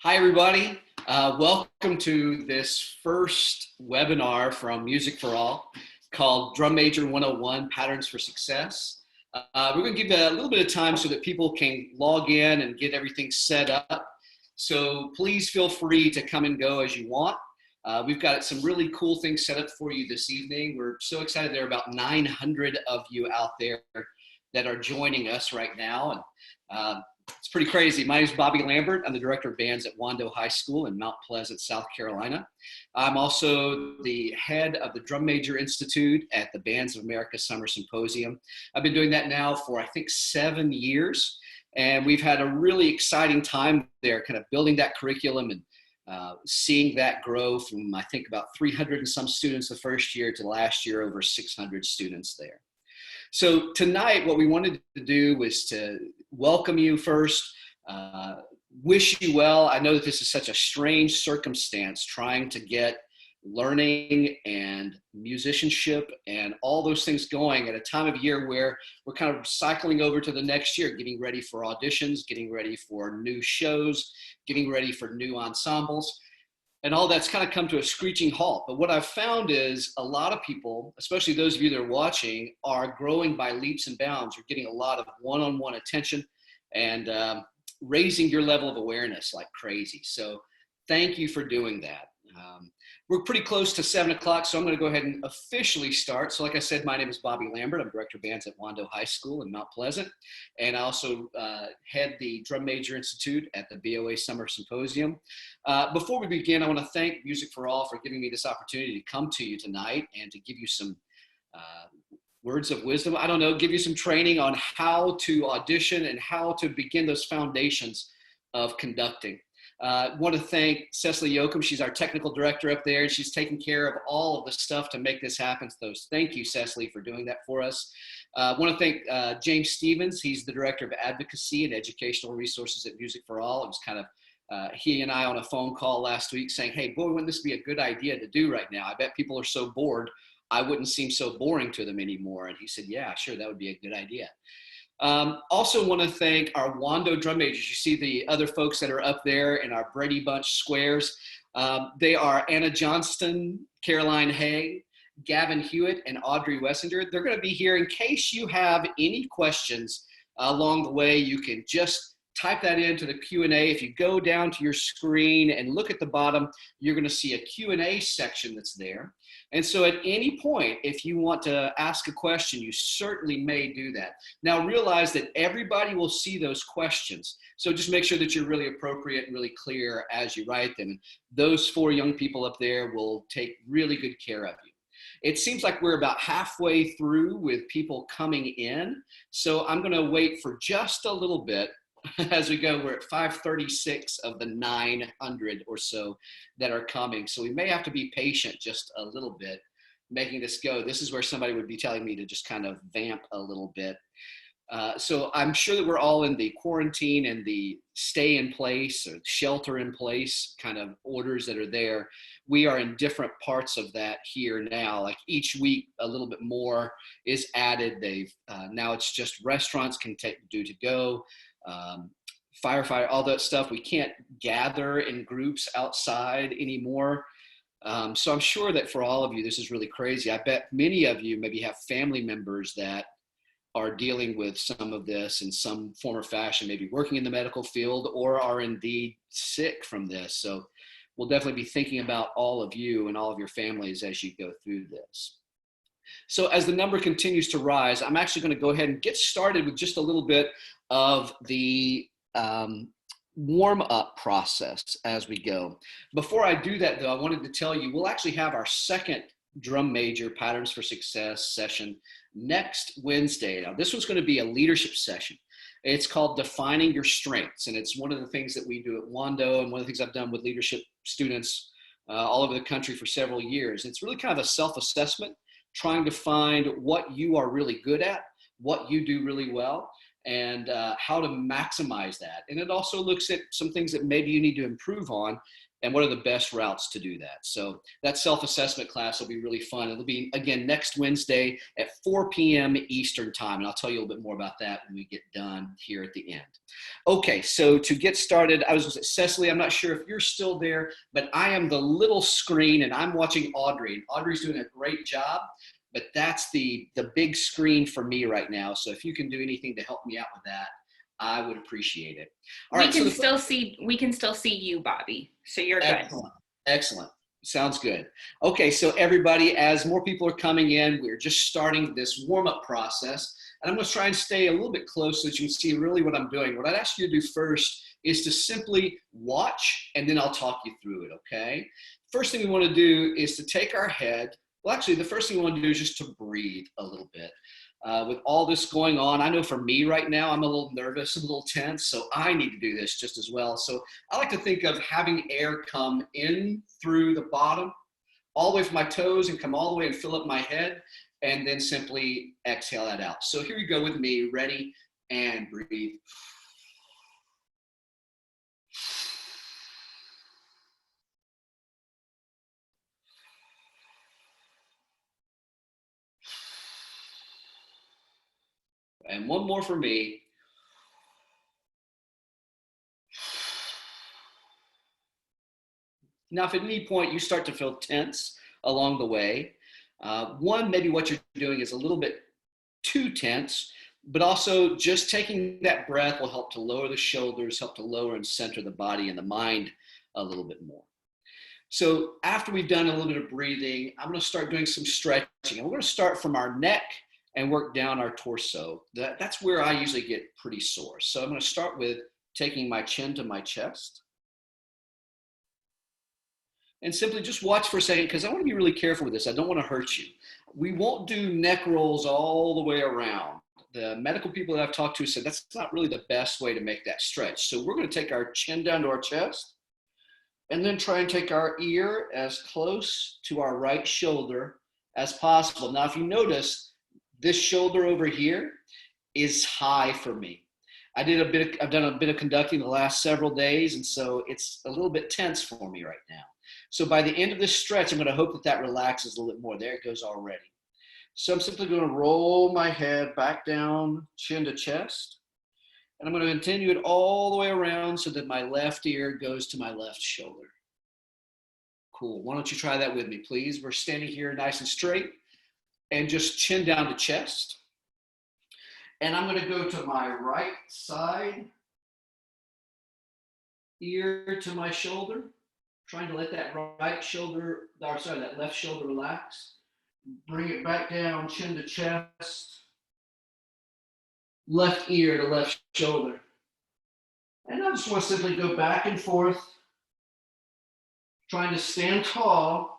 Hi, everybody. Welcome to this first webinar from Music for All called Drum Major 101 Patterns for Success. We're going to give a little bit of time so that people can log in and get everything set up. So please feel free to come and go as you want. We've got some really cool things set up for you this evening. We're so excited. There are about 900 of you out there that are joining us right now. And it's pretty crazy. My name is Bobby Lambert. I'm the director of bands at Wando High School in Mount Pleasant, South Carolina. I'm also the head of the Drum Major Institute at the Bands of America Summer Symposium. I've been doing that now for, I think, 7 years. And we've had a really exciting time there, kind of building that curriculum and seeing that grow from, I think, about 300 and some students the first year to last year, over 600 students there. So tonight, what we wanted to do was to welcome you first, wish you well. I know that this is such a strange circumstance, trying to get learning and musicianship and all those things going at a time of year where we're kind of cycling over to the next year, getting ready for auditions, getting ready for new shows, getting ready for new ensembles. And all that's kind of come to a screeching halt. But what I've found is a lot of people, especially those of you that are watching, are growing by leaps and bounds. You're getting a lot of one-on-one attention and raising your level of awareness like crazy. So thank you for doing that. We're pretty close to 7 o'clock, so I'm going to go ahead and officially start. So like I said, my name is Bobby Lambert. I'm director of bands at Wando High School in Mount Pleasant. And I also head the Drum Major Institute at the BOA Summer Symposium. Before we begin, I want to thank Music for All for giving me this opportunity to come to you tonight and to give you some words of wisdom. I don't know, give you some training on how to audition and how to begin those foundations of conducting. I want to thank Cecily Yoakum. She's our technical director up there, and she's taking care of all of the stuff to make this happen. So thank you, Cecily, for doing that for us. I want to thank James Stevens. He's the director of advocacy and educational resources at Music for All. It was kind of he and I on a phone call last week saying, hey, boy, wouldn't this be a good idea to do right now? I bet people are so bored, I wouldn't seem so boring to them anymore. And he said, yeah, sure, that would be a good idea. Also want to thank our Wando drum majors. You see the other folks that are up there in our Brady Bunch squares. They are Anna Johnston, Caroline Hay, Gavin Hewitt, and Audrey Wessinger. They're going to be here in case you have any questions along the way. You can just type that into the Q&A. If you go down to your screen and look at the bottom, you're going to see a Q&A section that's there. And so at any point, if you want to ask a question, you certainly may do that. Now realize that everybody will see those questions. So just make sure that you're really appropriate and really clear as you write them. And those 4 young people up there will take really good care of you. It seems like we're about halfway through with people coming in. So I'm going to wait for just a little bit. As we go, we're at 536 of the 900 or so that are coming. So we may have to be patient just a little bit making this go. This is where somebody would be telling me to just kind of vamp a little bit. So I'm sure that we're all in the quarantine and the stay in place or shelter in place kind of orders that are there. We are in different parts of that here now. Like each week, a little bit more is added. Now it's just restaurants can do to go. Firefighter, all that stuff. We can't gather in groups outside anymore. So I'm sure that for all of you, this is really crazy. I bet many of you maybe have family members that are dealing with some of this in some form or fashion, maybe working in the medical field or are indeed sick from this. So we'll definitely be thinking about all of you and all of your families as you go through this. So as the number continues to rise, I'm actually going to go ahead and get started with just a little bit of the warm-up process as we go. Before I do that, though, I wanted to tell you, we'll actually have our second Drum Major Patterns for Success session next Wednesday. Now, this one's going to be a leadership session. It's called Defining Your Strengths, and it's one of the things that we do at Wando, and one of the things I've done with leadership students all over the country for several years. It's really kind of a self-assessment, trying to find what you are really good at, what you do really well, and how to maximize that. And it also looks at some things that maybe you need to improve on and what are the best routes to do that. So that self-assessment class will be really fun. It'll be, again, next Wednesday at 4 p.m. Eastern time, and I'll tell you a little bit more about that when we get done here at the end. Okay, so to get started, I was Cecily, I'm not sure if you're still there, but I am the little screen, and I'm watching Audrey, and Audrey's doing a great job, but that's the big screen for me right now. So if you can do anything to help me out with that, I would appreciate it. All right, we can still see you, Bobby. So you're excellent, good. Excellent. Sounds good. Okay, so everybody, as more people are coming in, we're just starting this warm-up process. And I'm going to try and stay a little bit close so that you can see really what I'm doing. What I'd ask you to do first is to simply watch, and then I'll talk you through it, okay? First thing we want to do is to take our head. Well, actually, the first thing we want to do is just to breathe a little bit. With all this going on, I know for me right now, I'm a little nervous, a little tense, so I need to do this just as well. So I like to think of having air come in through the bottom, all the way from my toes, and come all the way and fill up my head, and then simply exhale that out. So here you go with me, ready, and breathe. And one more for me. Now, if at any point you start to feel tense along the way, one, maybe what you're doing is a little bit too tense, but also just taking that breath will help to lower the shoulders, help to lower and center the body and the mind a little bit more. So after we've done a little bit of breathing, I'm going to start doing some stretching. And we're going to start from our neck and work down our torso. That's where I usually get pretty sore. So I'm going to start with taking my chin to my chest. And simply just watch for a second, because I want to be really careful with this. I don't want to hurt you. We won't do neck rolls all the way around. The medical people that I've talked to said that's not really the best way to make that stretch. So we're going to take our chin down to our chest, and then try and take our ear as close to our right shoulder as possible. Now, if you notice, this shoulder over here is high for me. I've done a bit of conducting the last several days, and so it's a little bit tense for me right now. So by the end of this stretch, I'm going to hope that that relaxes a little bit more. There it goes already. So I'm simply going to roll my head back down, chin to chest. And I'm going to continue it all the way around so that my left ear goes to my left shoulder. Cool. Why don't you try that with me, please? We're standing here nice and straight and just chin down to chest. And I'm going to go to my right side, ear to my shoulder, trying to let that left shoulder relax. Bring it back down, chin to chest, left ear to left shoulder. And I just want to simply go back and forth, trying to stand tall,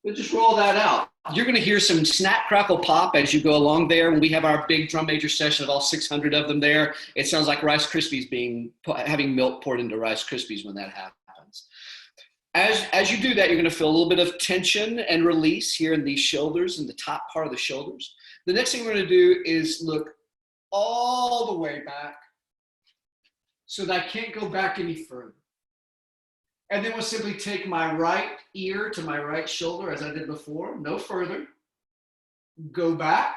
but just roll that out. You're going to hear some snap, crackle, pop as you go along there. When we have our big drum major session of all 600 of them there, it sounds like Rice Krispies having milk poured into Rice Krispies when that happens. As you do that, you're going to feel a little bit of tension and release here in these shoulders, in the top part of the shoulders. The next thing we're going to do is look all the way back so that I can't go back any further. And then we'll simply take my right ear to my right shoulder, as I did before, no further. Go back.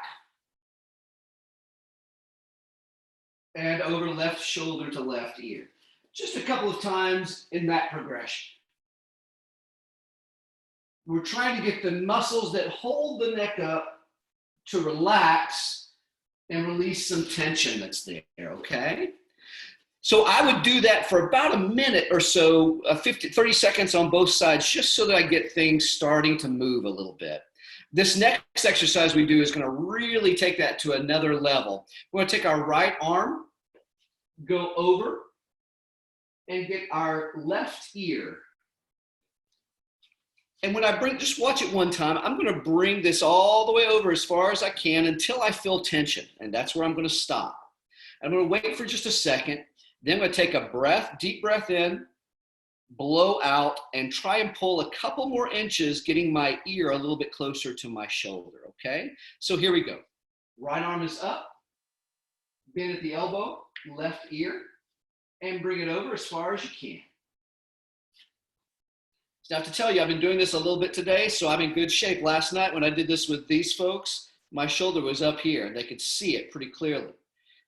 And over left shoulder to left ear. Just a couple of times in that progression. We're trying to get the muscles that hold the neck up to relax and release some tension that's there, okay? So I would do that for about a minute or so, 30 seconds on both sides, just so that I get things starting to move a little bit. This next exercise we do is going to really take that to another level. We're going to take our right arm, go over, and get our left ear. And when I just watch it one time, I'm going to bring this all the way over as far as I can until I feel tension. And that's where I'm going to stop. I'm going to wait for just a second. Then I'm going to take a deep breath in, blow out, and try and pull a couple more inches, getting my ear a little bit closer to my shoulder, okay? So here we go. Right arm is up, bend at the elbow, left ear, and bring it over as far as you can. Now, I have to tell you, I've been doing this a little bit today, so I'm in good shape. Last night when I did this with these folks, my shoulder was up here and they could see it pretty clearly.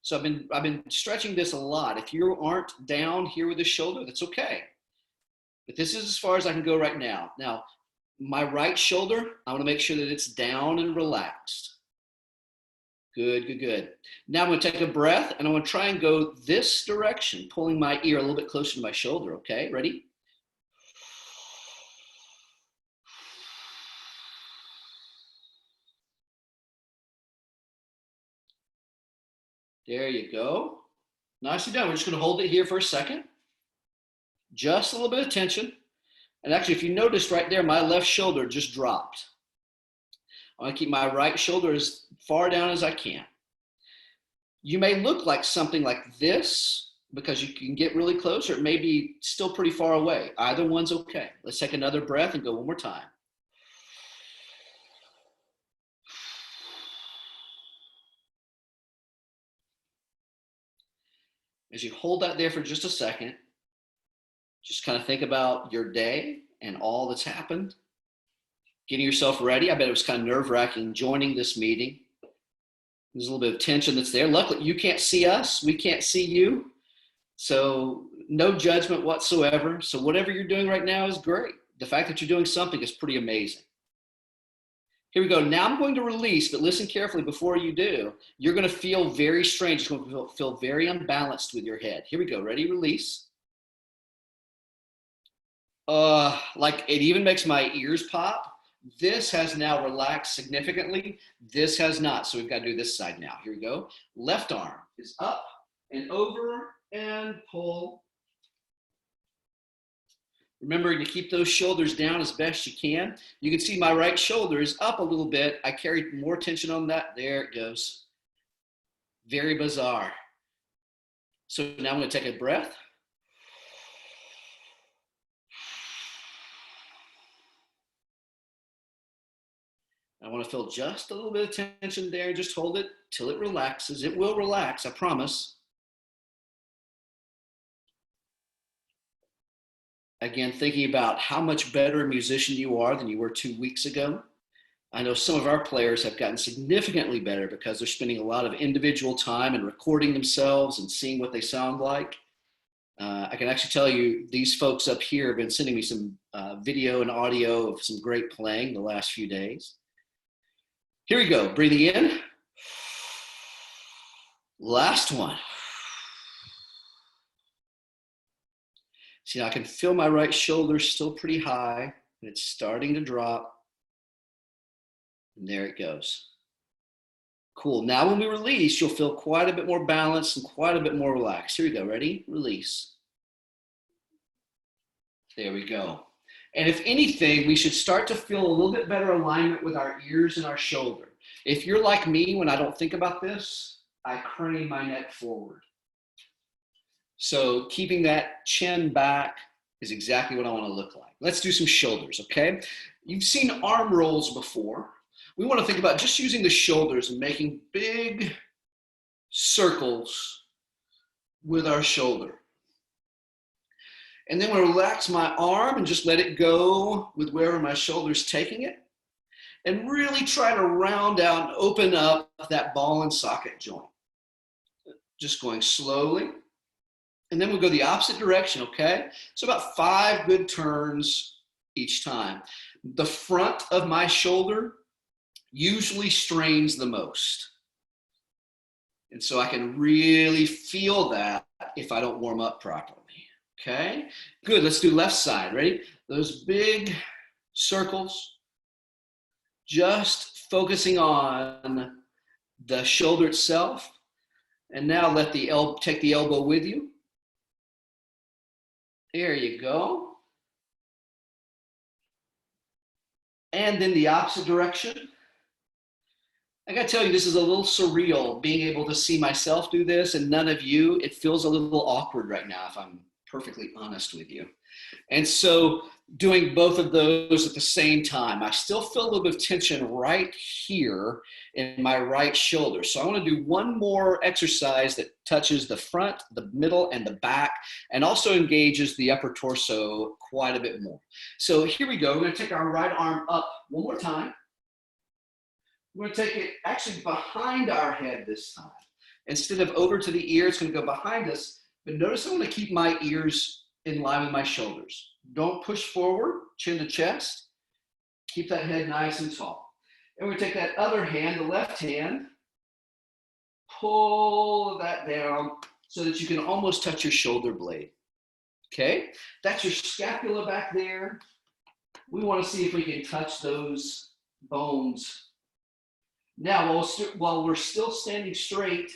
So I've been stretching this a lot. If you aren't down here with the shoulder, that's okay. But this is as far as I can go right now. Now, my right shoulder, I want to make sure that it's down and relaxed. Good, good, good. Now I'm going to take a breath and I'm going to try and go this direction, pulling my ear a little bit closer to my shoulder. Okay, ready? There you go. Nicely done. We're just going to hold it here for a second. Just a little bit of tension. And actually, if you noticed right there, my left shoulder just dropped. I want to keep my right shoulder as far down as I can. You may look like something like this because you can get really close, or it may be still pretty far away. Either one's okay. Let's take another breath and go one more time. As you hold that there for just a second, just kind of think about your day and all that's happened. Getting yourself ready. I bet it was kind of nerve-wracking joining this meeting. There's a little bit of tension that's there. Luckily, you can't see us. We can't see you. So no judgment whatsoever. So whatever you're doing right now is great. The fact that you're doing something is pretty amazing. Here we go. Now I'm going to release, but listen carefully before you do. You're going to feel very strange. You're going to feel very unbalanced with your head. Here we go. Ready? Release. Like it even makes my ears pop. This has now relaxed significantly. This has not. So we've got to do this side now. Here we go. Left arm is up and over and pull. Remember to keep those shoulders down as best you can. You can see my right shoulder is up a little bit. I carried more tension on that. There it goes. Very bizarre. So now I'm going to take a breath. I want to feel just a little bit of tension there. Just hold it till it relaxes. It will relax, I promise. Again, thinking about how much better a musician you are than you were 2 weeks ago. I know some of our players have gotten significantly better because they're spending a lot of individual time and recording themselves and seeing what they sound like. I can actually tell you these folks up here have been sending me some video and audio of some great playing the last few days. Here we go. Breathing in. Last one. See, I can feel my right shoulder still pretty high, and it's starting to drop. And there it goes. Cool. Now when we release, you'll feel quite a bit more balanced and quite a bit more relaxed. Here we go. Ready? Release. There we go. And if anything, we should start to feel a little bit better alignment with our ears and our shoulder. If you're like me, when I don't think about this, I crane my neck forward. So keeping that chin back is exactly what I want to look like. Let's do some shoulders, okay? You've seen arm rolls before. We want to think about just using the shoulders and making big circles with our shoulder. And then we'll relax my arm and just let it go with wherever my shoulder's taking it. And really try to round out and open up that ball and socket joint. Just going slowly. And then we'll go the opposite direction, okay? So about 5 good turns each time. The front of my shoulder usually strains the most. And so I can really feel that if I don't warm up properly, okay? Good, let's do left side, ready? Those big circles, just focusing on the shoulder itself. And now let take the elbow with you. There you go. And then the opposite direction. I gotta tell you, this is a little surreal, being able to see myself do this and none of you. It feels a little awkward right now, if I'm perfectly honest with you. And so doing both of those at the same time, I still feel a little bit of tension right here in my right shoulder. So I want to do one more exercise that touches the front, the middle, and the back, and also engages the upper torso quite a bit more. So here we go. We're going to take our right arm up one more time. We're going to take it actually behind our head this time. Instead of over to the ear, it's going to go behind us. But notice I want to keep my ears in line with my shoulders. Don't push forward, chin to chest. Keep that head nice and tall. And we're going to take that other hand, the left hand, pull that down so that you can almost touch your shoulder blade. Okay? That's your scapula back there. We want to see if we can touch those bones. Now, while we're still standing straight,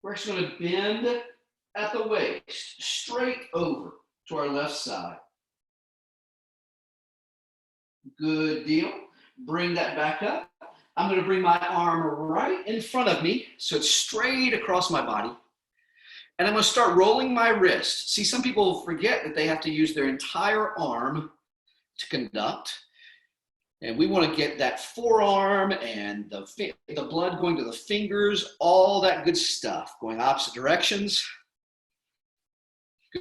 we're actually going to bend at the waist, straight over to our left side. Good deal. Bring that back up. I'm going to bring my arm right in front of me, so it's straight across my body. And I'm going to start rolling my wrist. See, some people forget that they have to use their entire arm to conduct. And we want to get that forearm and the blood going to the fingers, all that good stuff, going opposite directions.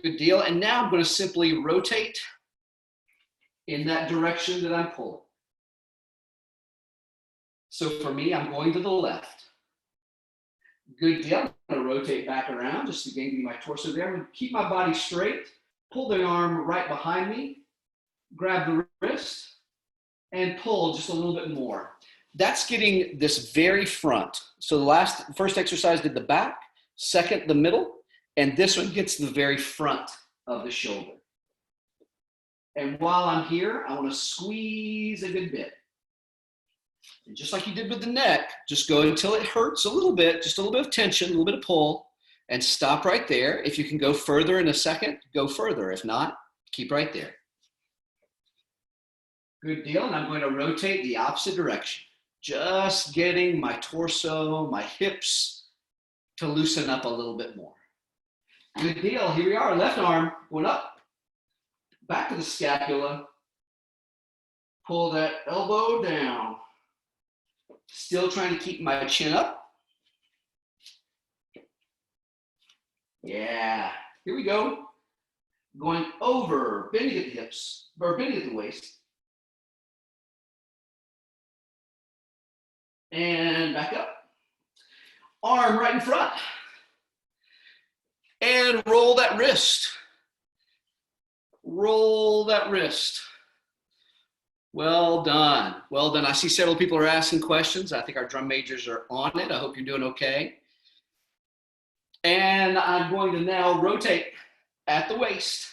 Good deal. And now I'm going to simply rotate in that direction that I'm pulling. So for me, I'm going to the left. Good deal. I'm going to rotate back around just to gain my torso there. I'm going to keep my body straight, pull the arm right behind me, grab the wrist, and pull just a little bit more. That's getting this very front. So the first exercise did the back, second the middle, and this one gets the very front of the shoulder. And while I'm here, I want to squeeze a good bit. And just like you did with the neck, just go until it hurts a little bit, just a little bit of tension, a little bit of pull, and stop right there. If you can go further in a second, go further. If not, keep right there. Good deal, and I'm going to rotate the opposite direction. Just getting my torso, my hips to loosen up a little bit more. Good deal, here we are, left arm going up, back to the scapula. Pull that elbow down. Still trying to keep my chin up. Yeah, here we go. Going over, bending at the hips, or bending at the waist. And back up. Arm right in front. And roll that wrist. Roll that wrist. Well done. Well done. I see several people are asking questions. I think our drum majors are on it. I hope you're doing okay. And I'm going to now rotate at the waist.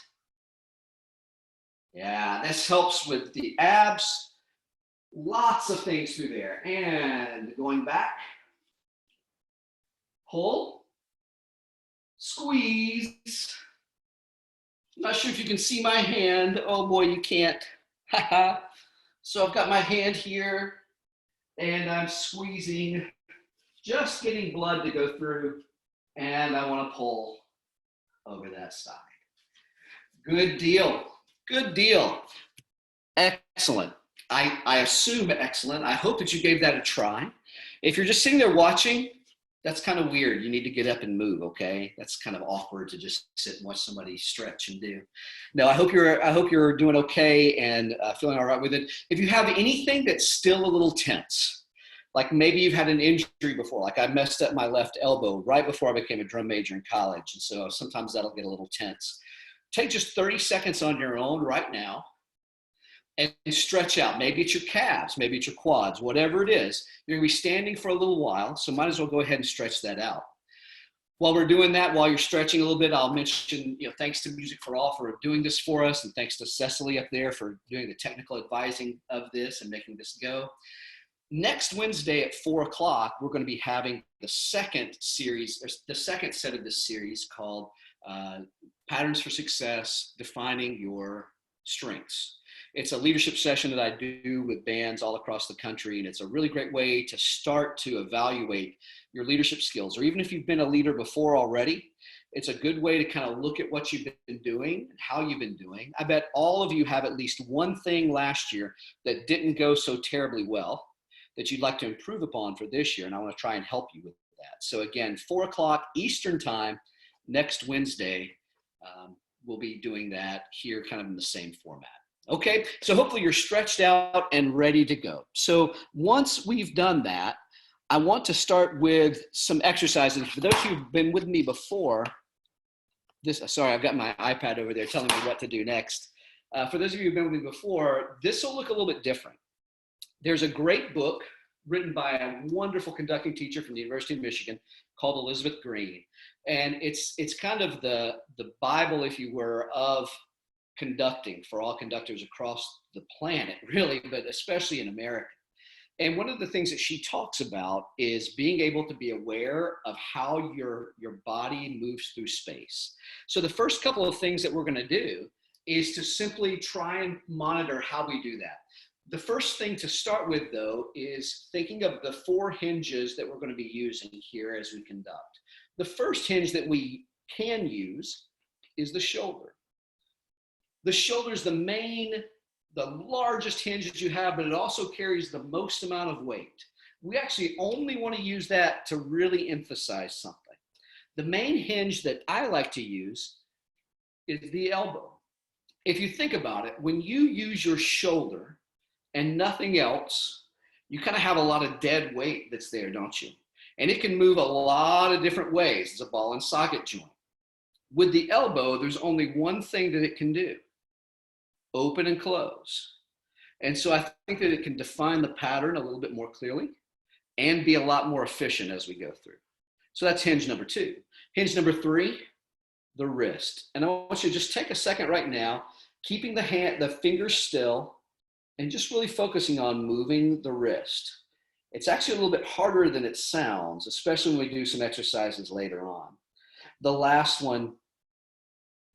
Yeah, this helps with the abs. Lots of things through there. And going back. Pull. Squeeze. I'm not sure if you can see my hand. Oh boy, you can't. So I've got my hand here and I'm squeezing, just getting blood to go through, and I want to pull over that side. Good deal. Good deal. Excellent. I assume excellent. I hope that you gave that a try. If you're just sitting there watching, that's kind of weird. You need to get up and move, okay? That's kind of awkward to just sit and watch somebody stretch and do. No, I hope you're doing okay and feeling all right with it. If you have anything that's still a little tense, like maybe you've had an injury before, like I messed up my left elbow right before I became a drum major in college, and so sometimes that'll get a little tense. Take just 30 seconds on your own right now and stretch out. Maybe it's your calves, maybe it's your quads, whatever it is. You're gonna be standing for a little while, so might as well go ahead and stretch that out. While we're doing that, while you're stretching a little bit, I'll mention, thanks to Music for All for doing this for us, and thanks to Cecily up there for doing the technical advising of this and making this go. Next Wednesday at 4 o'clock, we're gonna be having the second series, the second set of this series called Patterns for Success, Defining Your strengths. It's a leadership session that I do with bands all across the country, and it's a really great way to start to evaluate your leadership skills. Or even if you've been a leader before already, it's a good way to kind of look at what you've been doing and how you've been doing. I bet all of you have at least one thing last year that didn't go so terribly well that you'd like to improve upon for this year, and I want to try and help you with that. So again, 4 o'clock Eastern time next Wednesday, we'll be doing that here kind of in the same format. Okay, so hopefully you're stretched out and ready to go. So once we've done that, I want to start with some exercises. For those who've been with me before, sorry, I've got my iPad over there telling me what to do next. For those of you who've been with me before, this will look a little bit different. There's a great book written by a wonderful conducting teacher from the University of Michigan called Elizabeth Green. And it's kind of the Bible, if you were, of conducting for all conductors across the planet, really, but especially in America. And one of the things that she talks about is being able to be aware of how your body moves through space. So the first couple of things that we're going to do is to simply try and monitor how we do that. The first thing to start with, though, is thinking of the 4 hinges that we're going to be using here as we conduct. The first hinge that we can use is the shoulder. The shoulder is the largest hinge that you have, but it also carries the most amount of weight. We actually only want to use that to really emphasize something. The main hinge that I like to use is the elbow. If you think about it, when you use your shoulder and nothing else, you kind of have a lot of dead weight that's there, don't you? And it can move a lot of different ways. It's a ball and socket joint. With the elbow, there's only one thing that it can do: open and close. And so I think that it can define the pattern a little bit more clearly and be a lot more efficient as we go through. So that's hinge number 2. Hinge number 3, the wrist. And I want you to just take a second right now, keeping the fingers still, and just really focusing on moving the wrist. It's actually a little bit harder than it sounds, especially when we do some exercises later on. The last one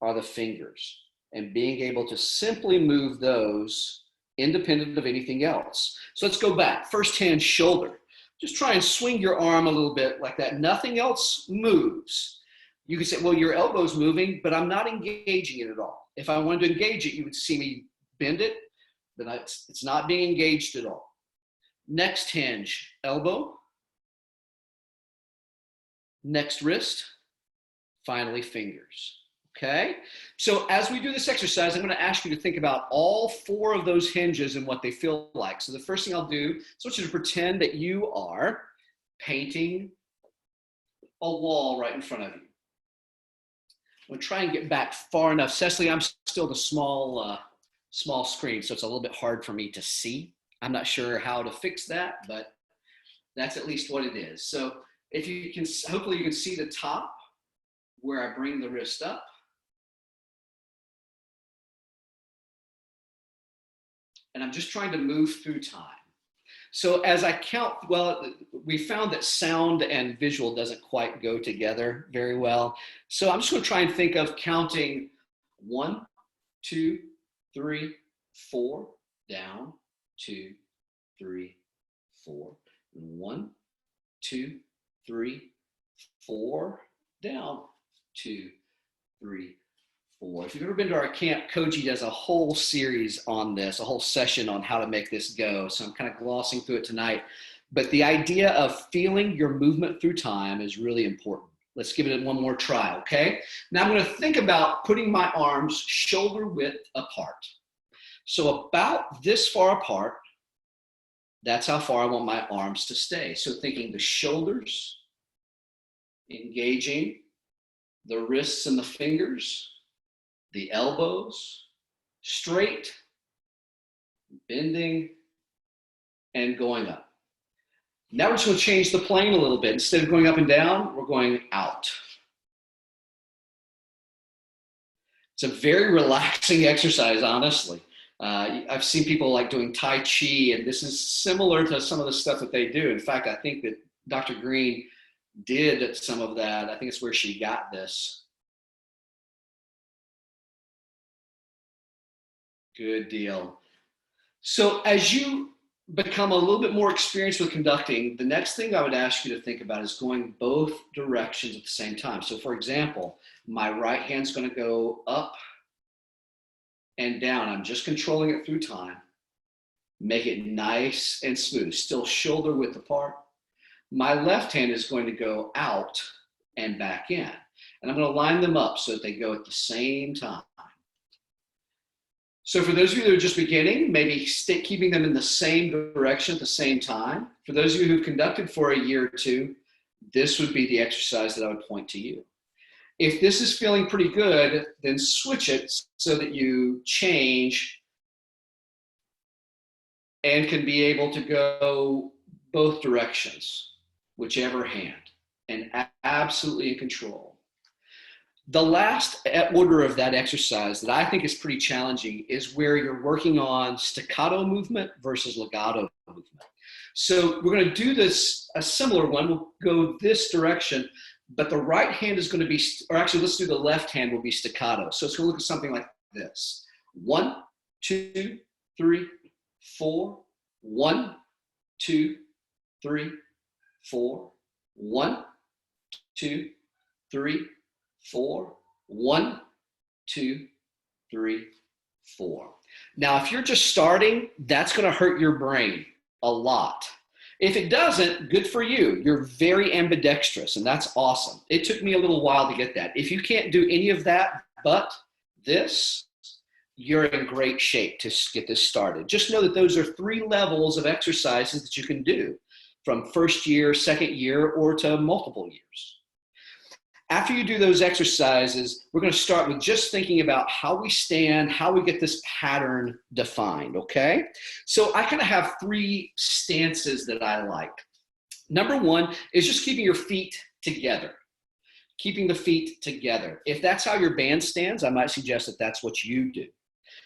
are the fingers, and being able to simply move those independent of anything else. So let's go back. First hinge, shoulder. Just try and swing your arm a little bit like that. Nothing else moves. You can say, well, your elbow's moving, but I'm not engaging it at all. If I wanted to engage it, you would see me bend it, but it's not being engaged at all. Next hinge, elbow. Next wrist. Finally, fingers. Okay? So as we do this exercise, I'm going to ask you to think about all 4 of those hinges and what they feel like. So the first thing I'll do is I want you to pretend that you are painting a wall right in front of you. I'm going to try and get back far enough. Cecily, I'm still the small screen, so it's a little bit hard for me to see. I'm not sure how to fix that, but that's at least what it is. So if you can, hopefully you can see the top where I bring the wrist up. And I'm just trying to move through time. So as I count, well, we found that sound and visual doesn't quite go together very well. So I'm just going to try and think of counting 1, 2, 3, 4, down, 2, 3, 4. 1, 2, 3, 4, down, 2, 3, 4. If you've ever been to our camp, Koji does a whole series on this, a whole session on how to make this go. So I'm kind of glossing through it tonight. But the idea of feeling your movement through time is really important. Let's give it one more try, okay? Now I'm going to think about putting my arms shoulder width apart. So about this far apart, that's how far I want my arms to stay. So thinking the shoulders, engaging the wrists and the fingers, the elbows, straight, bending, and going up. Now we're just going to change the plane a little bit. Instead of going up and down, we're going out. It's a very relaxing exercise, honestly. I've seen people like doing Tai Chi, and this is similar to some of the stuff that they do. In fact, I think that Dr. Green did some of that. I think it's where she got this. Good deal. So as you become a little bit more experienced with conducting, the next thing I would ask you to think about is going both directions at the same time. So for example, my right hand's going to go up and down. I'm just controlling it through time. Make it nice and smooth, still shoulder width apart. My left hand is going to go out and back in. And I'm going to line them up so that they go at the same time. So for those of you that are just beginning, maybe keeping them in the same direction at the same time. For those of you who've conducted for a year or two, this would be the exercise that I would point to you. If this is feeling pretty good, then switch it so that you change and can be able to go both directions, whichever hand, and absolutely in control. The last order of that exercise that I think is pretty challenging is where you're working on staccato movement versus legato movement. So we're going to do this, a similar one. We'll go this direction, but the right hand is going to be, or actually let's do the left hand will be staccato. So it's going to look at something like this. 1, 2, 3, 4. 1, 2, 3, 4. 1, 2, 3, 4. 1, 2, 3, 4. Now, if you're just starting, that's going to hurt your brain a lot. If it doesn't, good for you. You're very ambidextrous, and that's awesome. It took me a little while to get that. If you can't do any of that but this, you're in great shape to get this started. Just know that those are 3 levels of exercises that you can do from first year, second year, or to multiple years. After you do those exercises, we're going to start with just thinking about how we stand, how we get this pattern defined, okay? So I kind of have 3 stances that I like. Number 1 is just keeping your feet together. Keeping the feet together. If that's how your band stands, I might suggest that that's what you do.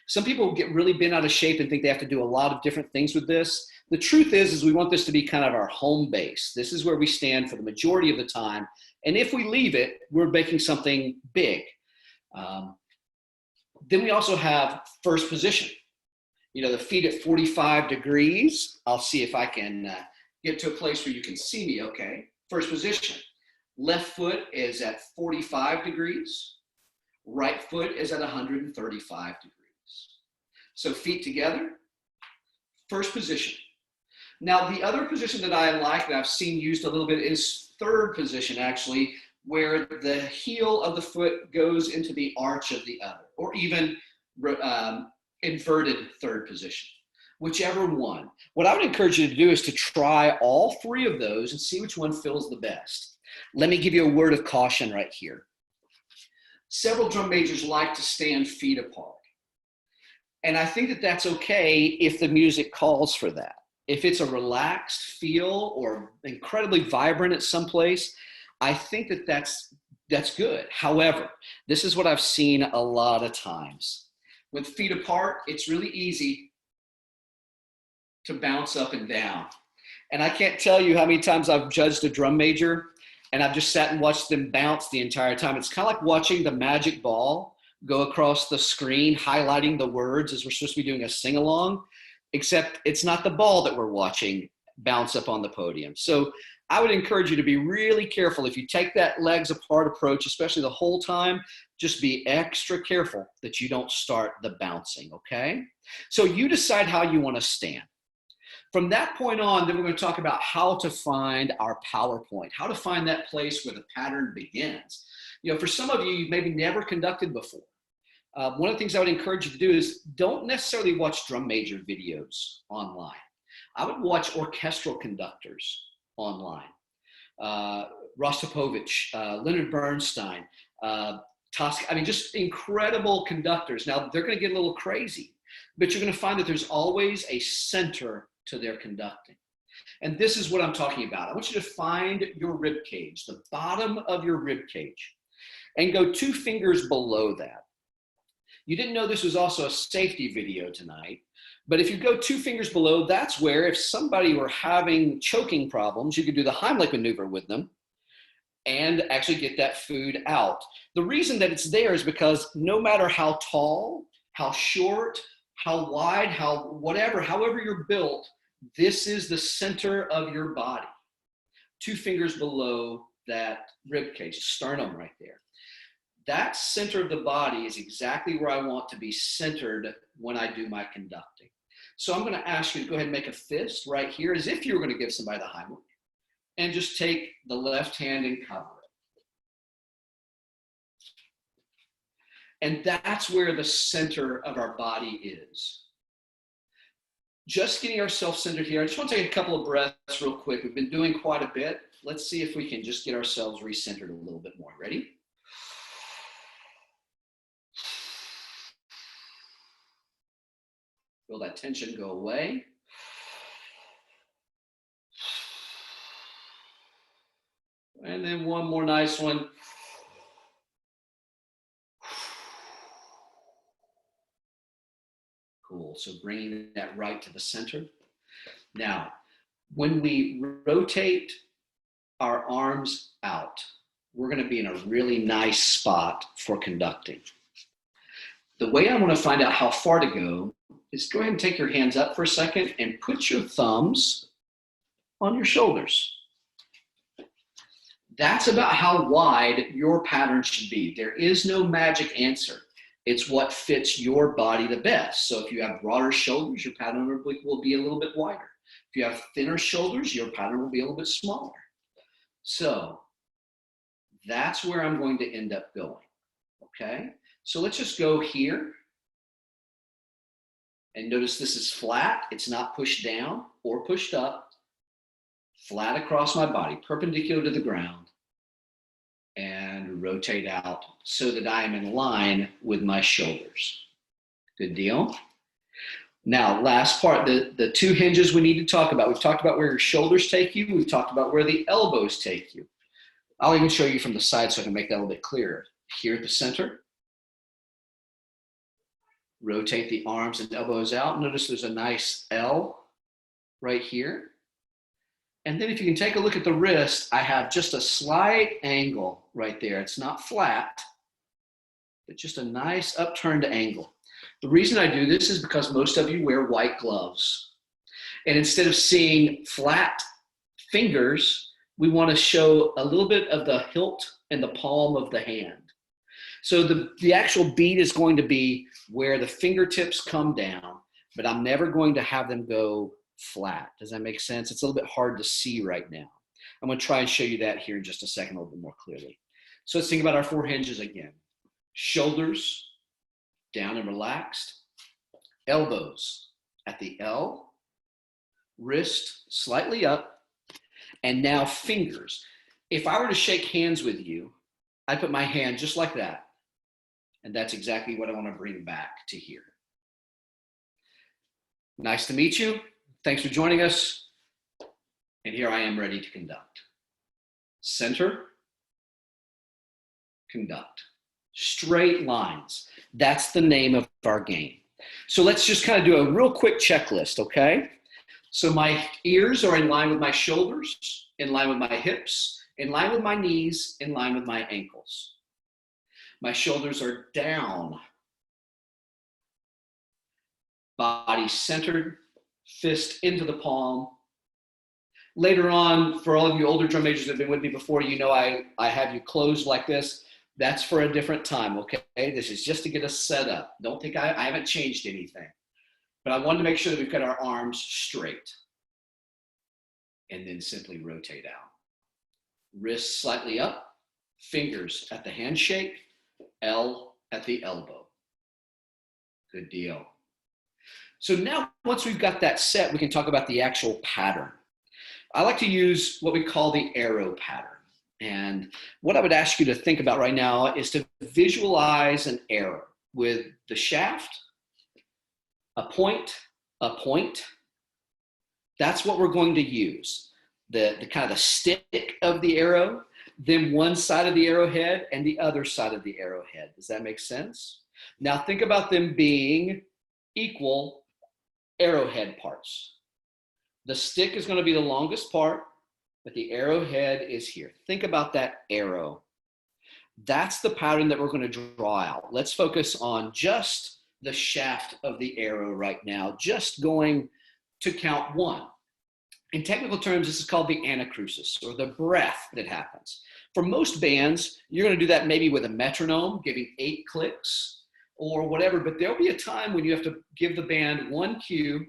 Some people get really bent out of shape and think they have to do a lot of different things with this. The truth is we want this to be kind of our home base. This is where we stand for the majority of the time. And if we leave it, we're making something big. Then we also have first position. You know, the feet at 45 degrees. I'll see if I can get to a place where you can see me, okay? First position. Left foot is at 45 degrees. Right foot is at 135 degrees. So feet together, first position. Now, the other position that I like that I've seen used a little bit is third position, actually, where the heel of the foot goes into the arch of the other, or even inverted third position, whichever one. What I would encourage you to do is to try all 3 of those and see which one feels the best. Let me give you a word of caution right here. Several drum majors like to stand feet apart. And I think that that's okay if the music calls for that. If it's a relaxed feel or incredibly vibrant at some place, I think that that's good. However, this is what I've seen a lot of times. With feet apart, it's really easy to bounce up and down. And I can't tell you how many times I've judged a drum major and I've just sat and watched them bounce the entire time. It's kind of like watching the magic ball go across the screen, highlighting the words as we're supposed to be doing a sing-along, except it's not the ball that we're watching bounce up on the podium. So I would encourage you to be really careful. If you take that legs apart approach, especially the whole time, just be extra careful that you don't start the bouncing, okay? So you decide how you want to stand. From that point on, then we're going to talk about how to find our power point, how to find that place where the pattern begins. You know, for some of you, you've maybe never conducted before. One of the things I would encourage you to do is don't necessarily watch drum major videos online. I would watch orchestral conductors online. Rostropovich, Leonard Bernstein, Tosca, I mean, just incredible conductors. Now, they're going to get a little crazy, but you're going to find that there's always a center to their conducting. And this is what I'm talking about. I want you to find your rib cage, the bottom of your rib cage, and go 2 fingers below that. You didn't know this was also a safety video tonight, but if you go 2 fingers below, that's where if somebody were having choking problems, you could do the Heimlich maneuver with them and actually get that food out. The reason that it's there is because no matter how tall, how short, how wide, however you're built, this is the center of your body. 2 fingers below that rib cage, sternum right there. That center of the body is exactly where I want to be centered when I do my conducting. So I'm going to ask you to go ahead and make a fist right here as if you were going to give somebody the Heimlich, and just take the left hand and cover it. And that's where the center of our body is. Just getting ourselves centered here. I just want to take a couple of breaths real quick. We've been doing quite a bit. Let's see if we can just get ourselves recentered a little bit more. Ready? Feel that tension go away. And then one more nice one. Cool. So bringing that right to the center. Now, when we rotate our arms out, we're going to be in a really nice spot for conducting. The way I want to find out how far to go is go ahead and take your hands up for a second and put your thumbs on your shoulders. That's about how wide your pattern should be. There is no magic answer. It's what fits your body the best. So if you have broader shoulders, your pattern will be a little bit wider. If you have thinner shoulders, your pattern will be a little bit smaller. So that's where I'm going to end up going, okay? So let's just go here. And notice this is flat. It's not pushed down or pushed up. Flat across my body, perpendicular to the ground. And rotate out so that I am in line with my shoulders. Good deal. Now, last part, the 2 hinges we need to talk about. We've talked about where your shoulders take you. We've talked about where the elbows take you. I'll even show you from the side so I can make that a little bit clearer. Here at the center. Rotate the arms and elbows out. Notice there's a nice L right here. And then if you can take a look at the wrist, I have just a slight angle right there. It's not flat, but just a nice upturned angle. The reason I do this is because most of you wear white gloves. And instead of seeing flat fingers, we want to show a little bit of the hilt and the palm of the hand. So the actual beat is going to be where the fingertips come down, but I'm never going to have them go flat. Does that make sense? It's a little bit hard to see right now. I'm going to try and show you that here in just a second a little bit more clearly. So let's think about our 4 hinges again. Shoulders down and relaxed. Elbows at the L. Wrist slightly up. And now fingers. If I were to shake hands with you, I put my hand just like that. And that's exactly what I want to bring back to here. Nice to meet you. Thanks for joining us. And here I am ready to conduct. Center, conduct. Straight lines. That's the name of our game. So let's just kind of do a real quick checklist, okay? So my ears are in line with my shoulders, in line with my hips, in line with my knees, in line with my ankles. My shoulders are down. Body centered, fist into the palm. Later on, for all of you older drum majors that have been with me before, you know I have you closed like this. That's for a different time, okay? This is just to get us set up. Don't think I haven't changed anything. But I wanted to make sure that we've got our arms straight. And then simply rotate out. Wrists slightly up, fingers at the handshake, L at the elbow. Good deal. So now, once we've got that set, we can talk about the actual pattern. I like to use what we call the arrow pattern. And what I would ask you to think about right now is to visualize an arrow with the shaft, a point. That's what we're going to use. The kind of the stick of the arrow, then one side of the arrowhead and the other side of the arrowhead. Does that make sense? Now think about them being equal arrowhead parts. The stick is going to be the longest part, but the arrowhead is here. Think about that arrow. That's the pattern that we're going to draw out. Let's focus on just the shaft of the arrow right now, just going to count 1. In technical terms, this is called the anacrusis, or the breath that happens. For most bands, you're going to do that maybe with a metronome, giving 8 clicks or whatever, but there'll be a time when you have to give the band 1 cue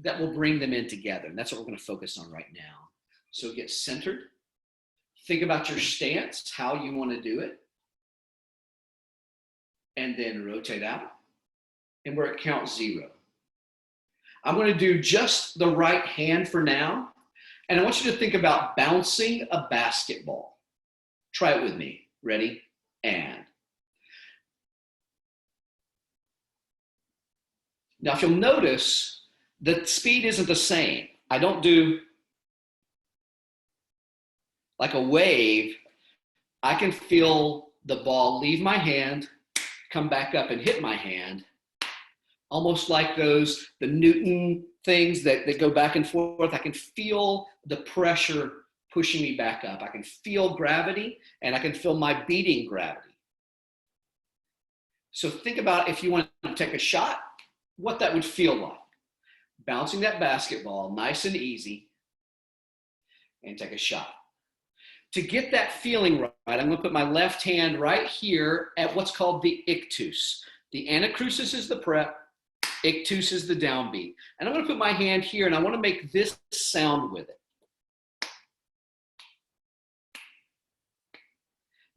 that will bring them in together. And that's what we're going to focus on right now. So get centered. Think about your stance, how you want to do it. And then rotate out. And we're at count 0. I'm going to do just the right hand for now. And I want you to think about bouncing a basketball. Try it with me. Ready? And. Now, if you'll notice, the speed isn't the same. I don't do like a wave. I can feel the ball leave my hand, come back up and hit my hand, almost like the Newton things that go back and forth. I can feel the pressure pushing me back up. I can feel gravity, and I can feel my beating gravity. So think about, if you want to take a shot, what that would feel like. Bouncing that basketball nice and easy, and take a shot. To get that feeling right, I'm going to put my left hand right here at what's called the ictus. The anacrusis is the prep, ictus is the downbeat. And I'm going to put my hand here, and I want to make this sound with it.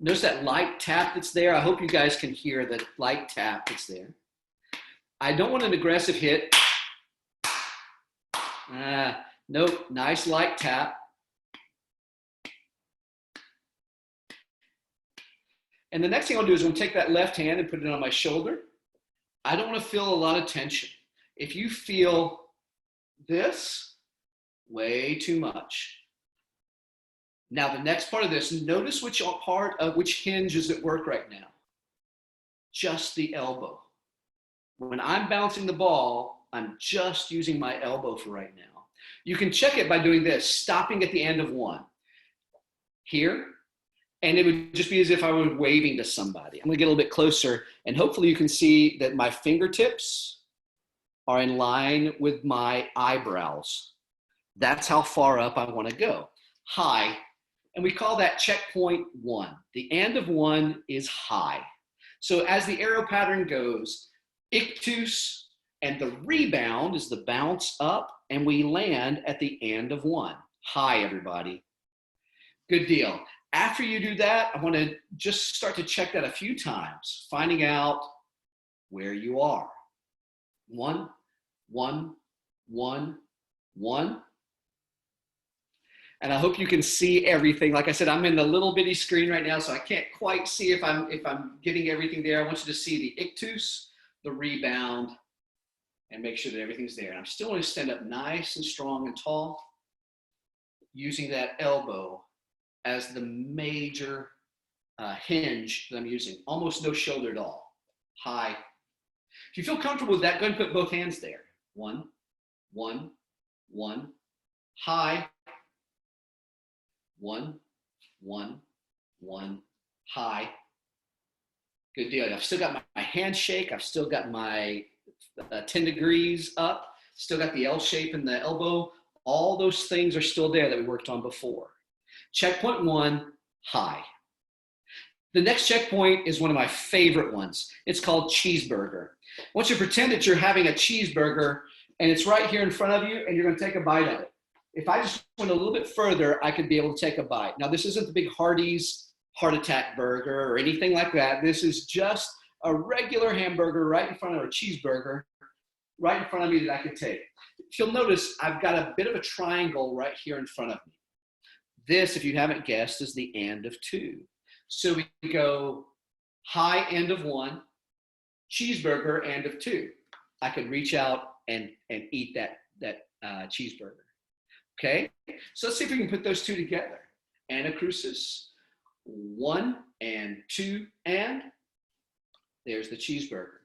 Notice that light tap that's there. I hope you guys can hear the light tap that's there. I don't want an aggressive hit. Nope, nice light tap. And the next thing I'll do is I'm going to take that left hand and put it on my shoulder. I don't want to feel a lot of tension. If you feel this, way too much. Now the next part of this, notice which hinge is at work right now. Just the elbow. When I'm bouncing the ball, I'm just using my elbow for right now. You can check it by doing this, stopping at the end of 1. Here, and it would just be as if I were waving to somebody. I'm gonna get a little bit closer, and hopefully you can see that my fingertips are in line with my eyebrows. That's how far up I wanna go. High, and we call that checkpoint 1. The end of 1 is high. So as the arrow pattern goes, ictus, and the rebound is the bounce up, and we land at the end of 1. High, everybody. Good deal. After you do that, I want to just start to check that a few times, finding out where you are. 1, 1, 1, 1. And I hope you can see everything. Like I said, I'm in the little bitty screen right now, so I can't quite see if I'm getting everything there. I want you to see the ictus, the rebound, and make sure that everything's there. And I'm still going to stand up nice and strong and tall, using that elbow as the major hinge that I'm using. Almost no shoulder at all. High. If you feel comfortable with that, go ahead and put both hands there. 1, 1, 1. High. 1, 1, 1. High. Good deal. I've still got my handshake. I've still got my 10 degrees up. Still got the L shape in the elbow. All those things are still there that we worked on before. Checkpoint 1, high. The next checkpoint is one of my favorite ones. It's called cheeseburger. I want you to pretend that you're having a cheeseburger and it's right here in front of you and you're going to take a bite of it. If I just went a little bit further, I could be able to take a bite. Now, this isn't the big Hardee's heart attack burger or anything like that. This is just a regular hamburger right in front of a cheeseburger right in front of me that I could take. If you'll notice, I've got a bit of a triangle right here in front of me. This, if you haven't guessed, is the end of 2. So we go high end of 1, cheeseburger end of 2. I could reach out and eat that cheeseburger. Okay, so let's see if we can put those 2 together. Anacrusis, 1 and 2, and there's the cheeseburger.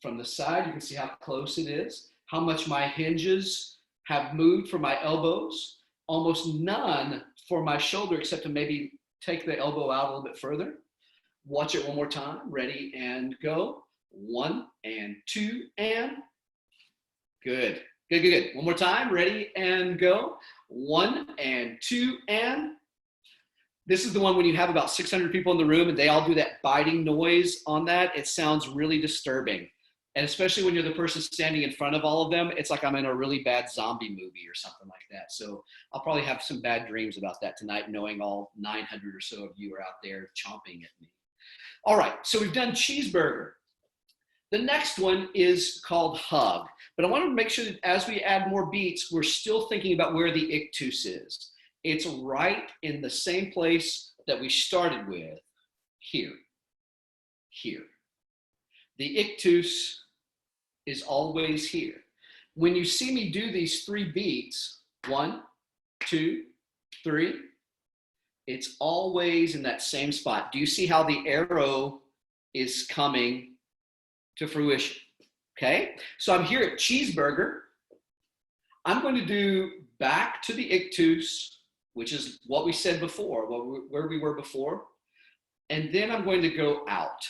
From the side, you can see how close it is, how much my hinges have moved for my elbows, almost none for my shoulder except to maybe take the elbow out a little bit further. Watch it one more time. Ready and go. 1 and 2 and good. Good, good, good. One more time. Ready and go. 1 and 2 and this is the one when you have about 600 people in the room and they all do that biting noise on that. It sounds really disturbing. And especially when you're the person standing in front of all of them, it's like I'm in a really bad zombie movie or something like that. So I'll probably have some bad dreams about that tonight, knowing all 900 or so of you are out there chomping at me. All right, so we've done cheeseburger. The next one is called hug. But I want to make sure that as we add more beats, we're still thinking about where the ictus is. It's right in the same place that we started with, here, here. The ictus is always here. When you see me do these 3 beats, 1, 2, 3, it's always in that same spot. Do you see how the arrow is coming to fruition? Okay, so I'm here at cheeseburger. I'm going to do back to the ictus, which is what we said before, where we were before. And then I'm going to go out.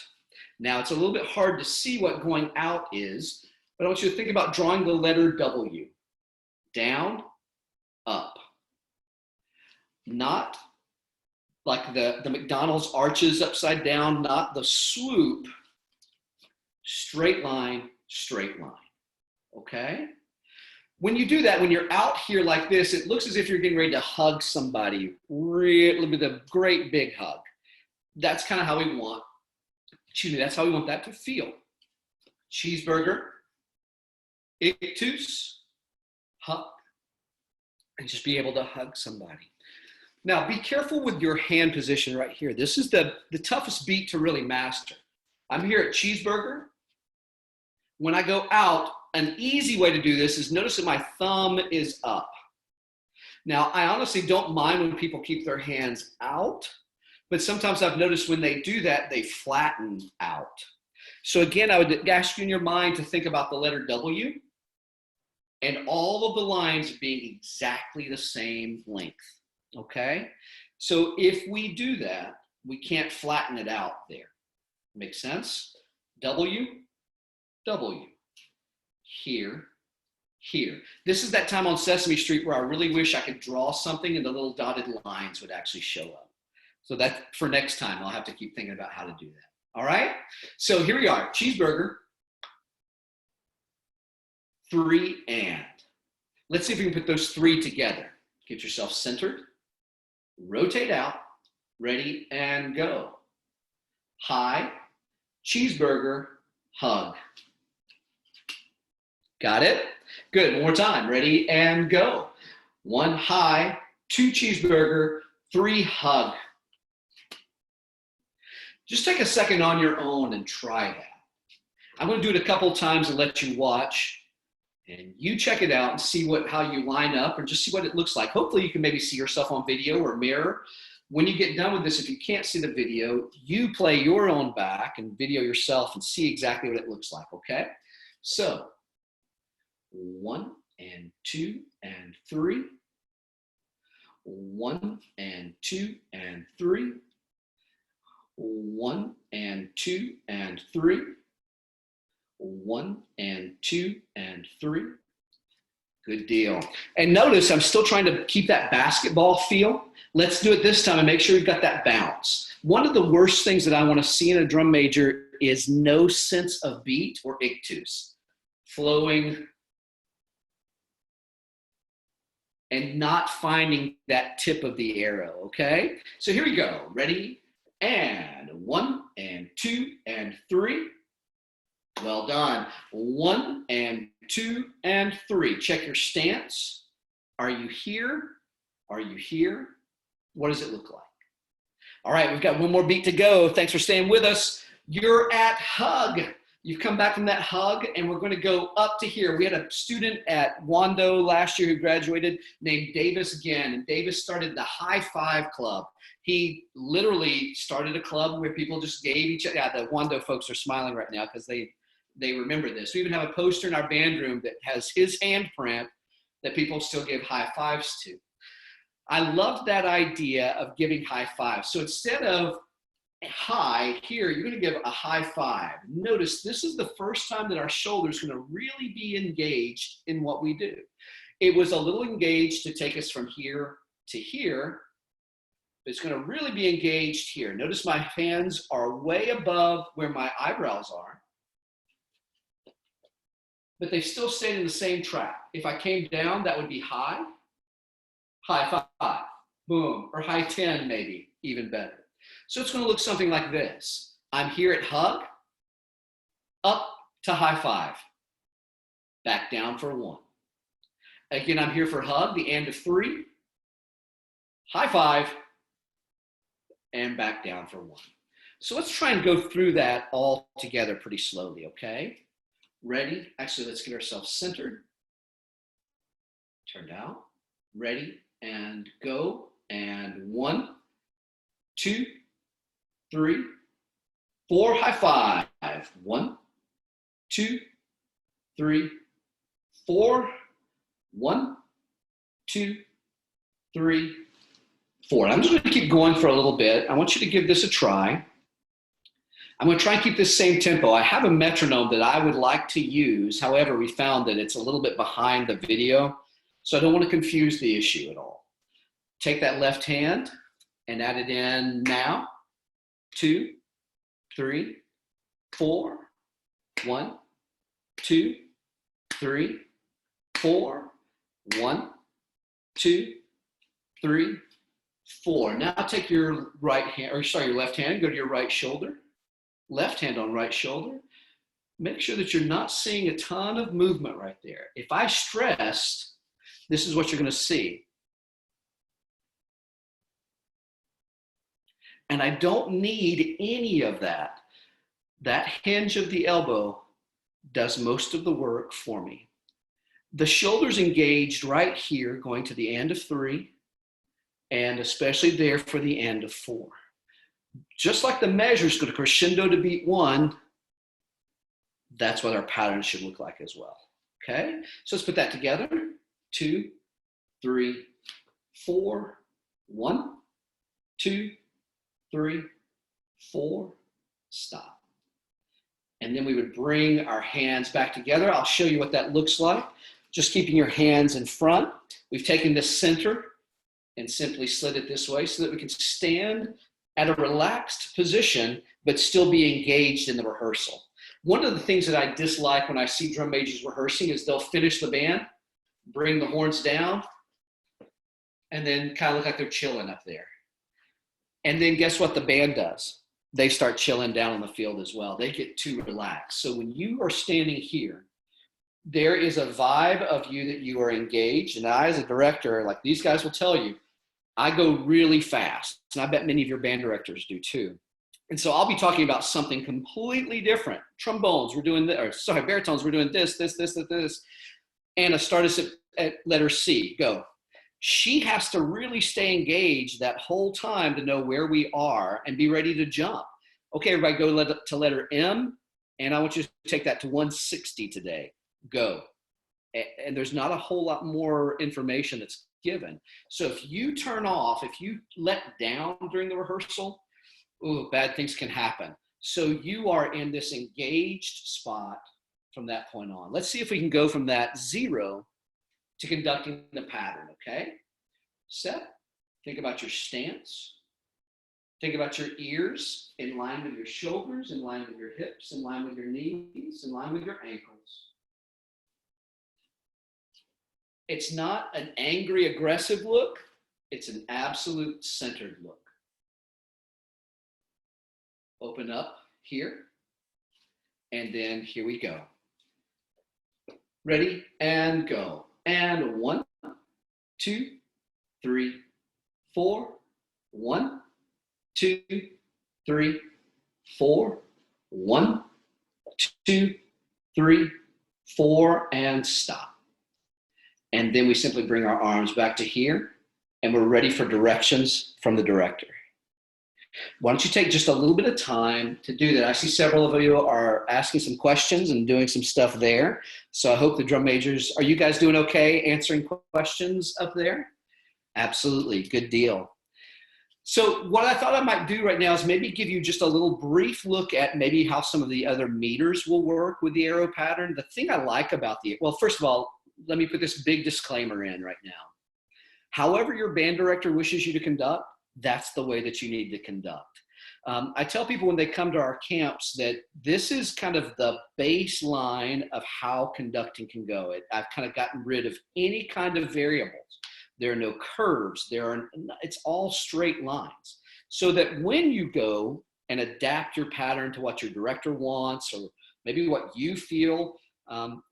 Now, it's a little bit hard to see what going out is, but I want you to think about drawing the letter W. Down, up. Not like the McDonald's arches upside down, not the swoop. Straight line, okay? When you do that, when you're out here like this, it looks as if you're getting ready to hug somebody, really with a great big hug. That's kind of how we want, that's how we want that to feel. Cheeseburger, ictus, hug, and just be able to hug somebody. Now, be careful with your hand position right here. This is the toughest beat to really master. I'm here at cheeseburger. When I go out, an easy way to do this is notice that my thumb is up. Now, I honestly don't mind when people keep their hands out, but sometimes I've noticed when they do that, they flatten out. So again, I would ask you in your mind to think about the letter W and all of the lines being exactly the same length, okay? So if we do that, we can't flatten it out there. Make sense? W, W, here, here. This is that time on Sesame Street where I really wish I could draw something and the little dotted lines would actually show up. So that for next time, I'll have to keep thinking about how to do that. All right? So here we are, cheeseburger, 3 and. Let's see if we can put those 3 together. Get yourself centered, rotate out, ready and go. High, cheeseburger, hug. Got it? Good, one more time. Ready and go. 1 high, 2 cheeseburger, 3 hug. Just take a second on your own and try that. I'm going to do it a couple times and let you watch. And you check it out and see how you line up or just see what it looks like. Hopefully you can maybe see yourself on video or mirror. When you get done with this, if you can't see the video, you play your own back and video yourself and see exactly what it looks like, okay? So, 1 and 2 and 3. 1 and 2 and 3. 1 and 2 and 3. 1 and 2 and 3. Good deal. And notice I'm still trying to keep that basketball feel. Let's do it this time and make sure we've got that bounce. One of the worst things that I want to see in a drum major is no sense of beat or ictus. Flowing and not finding that tip of the arrow, okay? So here we go. Ready? And 1 and 2 and 3. Well done. 1 and 2 and 3. Check your stance. Are you here? Are you here? What does it look like? All right, we've got one more beat to go. Thanks for staying with us. You're at hug. You've come back from that hug, and we're going to go up to here. We had a student at Wando last year who graduated named Davis again, and Davis started the High Five Club. He literally started a club where people just gave each other. Yeah, the Wando folks are smiling right now because they remember this. We even have a poster in our band room that has his handprint that people still give high fives to. I loved that idea of giving high fives. So instead of high here, you're going to give a high five. Notice this is the first time that our shoulder is going to really be engaged in what we do. It was a little engaged to take us from here to here. It's going to really be engaged here. Notice my hands are way above where my eyebrows are, but they still stayed in the same track. If I came down, that would be high, high five, boom, or high 10 maybe, even better. So it's going to look something like this. I'm here at hug, up to high five, back down for 1. Again, I'm here for hug, the end of 3, high five, and back down for 1. So let's try and go through that all together pretty slowly, okay? Ready? Actually, let's get ourselves centered. Turned out. Ready, and go. And 1, 2, 3, 4, high five. 1, 2, 3, 4. 1, 2, 3, 4. I'm just going to keep going for a little bit. I want you to give this a try. I'm going to try and keep this same tempo. I have a metronome that I would like to use. However, we found that it's a little bit behind the video, so I don't want to confuse the issue at all. Take that left hand and add it in now. 2, 3, 4. 1, 2, 3, 4. 1, 2, 3, 4. Now take your right hand, or sorry, your left hand, go to your right shoulder. Left hand on right shoulder. Make sure that you're not seeing a ton of movement right there. If I stressed, this is what you're going to see. And I don't need any of that. That hinge of the elbow does most of the work for me. The shoulder's engaged right here, going to the end of 3, and especially there for the end of 4. Just like the measure's going to crescendo to beat 1, that's what our pattern should look like as well. Okay? So let's put that together. 2, 3, 4. 1, 2, 3, 4. Stop. And then we would bring our hands back together. I'll show you what that looks like. Just keeping your hands in front. We've taken this center and simply slid it this way so that we can stand at a relaxed position, but still be engaged in the rehearsal. One of the things that I dislike when I see drum majors rehearsing is they'll finish the band, bring the horns down, and then kind of look like they're chilling up there. And then guess what the band does? They start chilling down on the field as well. They get too relaxed. So when you are standing here, there is a vibe of you that you are engaged. And I, as a director, like these guys will tell you, I go really fast. And I bet many of your band directors do too. And so I'll be talking about something completely different. Trombones, we're doing this, or sorry, baritones, we're doing this. Anna, start us at letter C, go. She has to really stay engaged that whole time to know where we are and be ready to jump. Okay, everybody go to letter M, and I want you to take that to 160 today. Go. And there's not a whole lot more information that's given. So if you turn off, if you let down during the rehearsal, ooh, bad things can happen. So you are in this engaged spot from that point on. Let's see if we can go from that 0 to conducting the pattern, okay? Set. Think about your stance. Think about your ears in line with your shoulders, in line with your hips, in line with your knees, in line with your ankles. It's not an angry, aggressive look. It's an absolute centered look. Open up here. And then here we go. Ready and go. And 1, 2, 3, 4. 1, 2, 3, 4. 1, 2, 3, 4, and stop. And then we simply bring our arms back to here, and we're ready for directions from the director. Why don't you take just a little bit of time to do that? I see several of you are asking some questions and doing some stuff there. So I hope the drum majors, are you guys doing okay answering questions up there? Absolutely, good deal. So what I thought I might do right now is maybe give you just a little brief look at maybe how some of the other meters will work with the arrow pattern. The thing I like about well, first of all, let me put this big disclaimer in right now. However your band director wishes you to conduct, that's the way that you need to conduct. I tell people when they come to our camps that this is kind of the baseline of how conducting can go. I've kind of gotten rid of any kind of variables. There are no curves. It's all straight lines. So that when you go and adapt your pattern to what your director wants or maybe what you feel,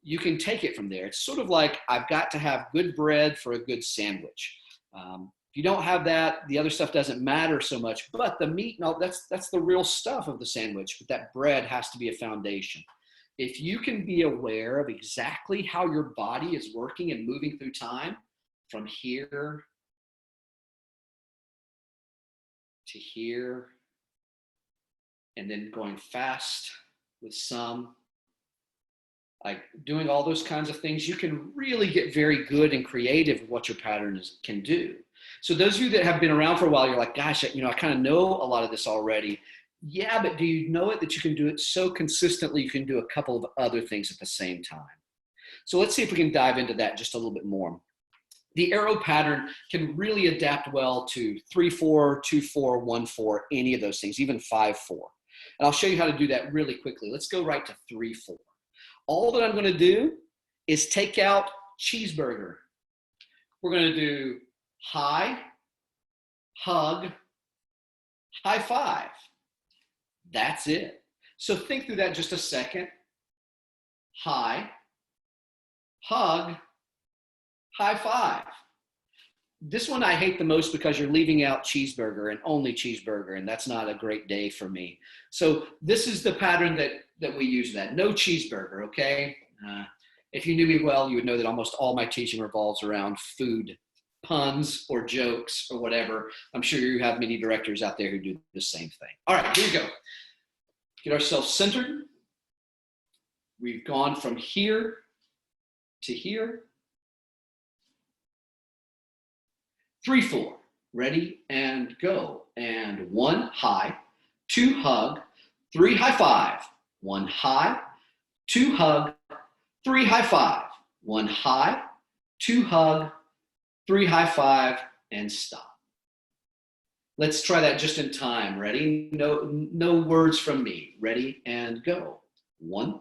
you can take it from there. It's sort of like I've got to have good bread for a good sandwich. If you don't have that, the other stuff doesn't matter so much, but the meat and all, that's the real stuff of the sandwich, but that bread has to be a foundation. If you can be aware of exactly how your body is working and moving through time, from here to here, and then going fast with some, like doing all those kinds of things, you can really get very good and creative with what your pattern can do. So those of you that have been around for a while, you're like, gosh, I kind of know a lot of this already. Yeah, but do you know it that you can do it so consistently you can do a couple of other things at the same time? So let's see if we can dive into that just a little bit more. The arrow pattern can really adapt well to 3/4, 2/4, 1/4, any of those things, even 5/4. And I'll show you how to do that really quickly. Let's go right to 3/4. All that I'm going to do is take out cheeseburger. We're going to do high, hug, high five. That's it. So think through that just a second. High, hug, high five. This one I hate the most because you're leaving out cheeseburger and only cheeseburger, and that's not a great day for me. So this is the pattern that we use that. No cheeseburger, okay? If you knew me well, you would know that almost all my teaching revolves around food, puns or jokes or whatever. I'm sure you have many directors out there who do the same thing. All right, here we go. Get ourselves centered. We've gone from here to here. 3/4, ready and go. And 1 high, 2 hug, 3 high five. 1 high, 2 hug, 3 high five. 1 high, 2 hug, 3 high five, and stop. Let's try that just in time. Ready? No words from me. Ready and go. 1.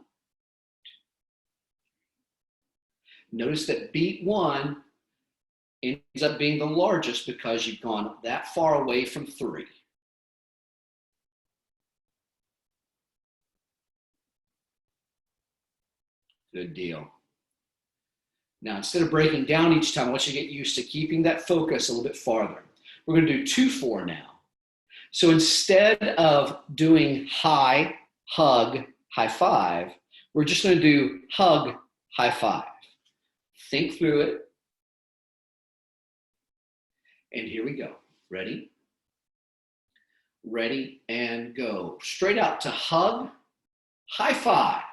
Notice that beat 1 ends up being the largest because you've gone that far away from 3. Good deal. Now, instead of breaking down each time, I want you to get used to keeping that focus a little bit farther. We're going to do 2/4 now. So instead of doing high, hug, high five, we're just going to do hug, high five. Think through it. And here we go. Ready? Ready and go. Straight out to hug, high five,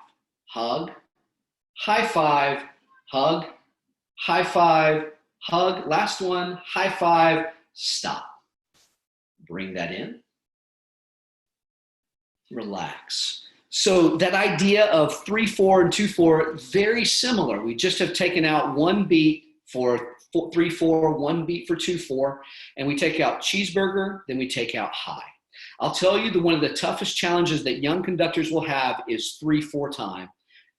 hug, high five, hug, high five, hug. Last one, high five, stop. Bring that in. Relax. So that idea of 3/4 and 2/4, very similar. We just have taken out one beat for 3/4, one beat for 2/4, and we take out cheeseburger, then we take out high. I'll tell you one of the toughest challenges that young conductors will have is 3/4 time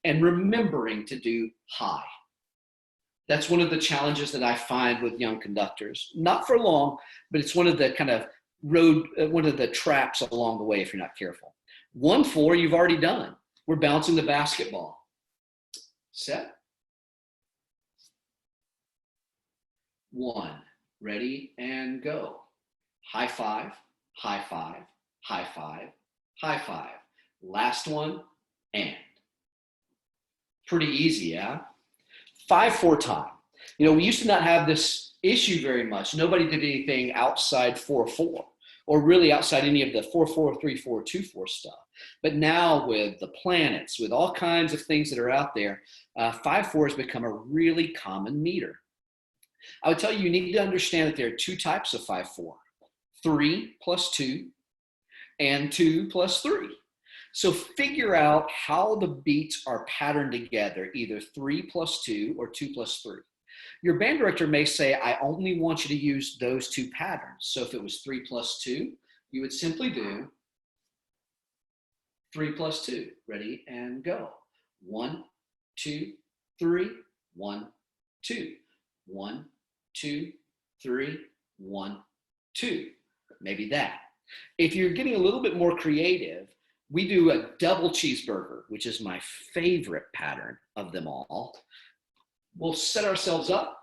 and remembering to do high. That's one of the challenges that I find with young conductors. Not for long, but it's one of the kind of one of the traps along the way if you're not careful. 1/4 you've already done. We're bouncing the basketball. Set. 1, ready and go. High five, high five, high five, high five. Last one, and. Pretty easy, yeah? 5/4 time. We used to not have this issue very much. Nobody did anything outside 4/4 or really outside any of the 4/4, 3/4, 2/4 stuff. But now with the planets, with all kinds of things that are out there, 5/4 has become a really common meter. I would tell you, you need to understand that there are 2 types of 5/4. 3 plus 2, and 2 plus 3. So figure out how the beats are patterned together, either 3 plus 2 or 2 plus 3. Your band director may say, I only want you to use those two patterns. So if it was 3 plus 2, you would simply do 3 plus 2. Ready and go. 1, 2, 3, 1, 2. 1, 2, 3, 1, 2. Maybe that. If you're getting a little bit more creative, we do a double cheeseburger, which is my favorite pattern of them all. We'll set ourselves up,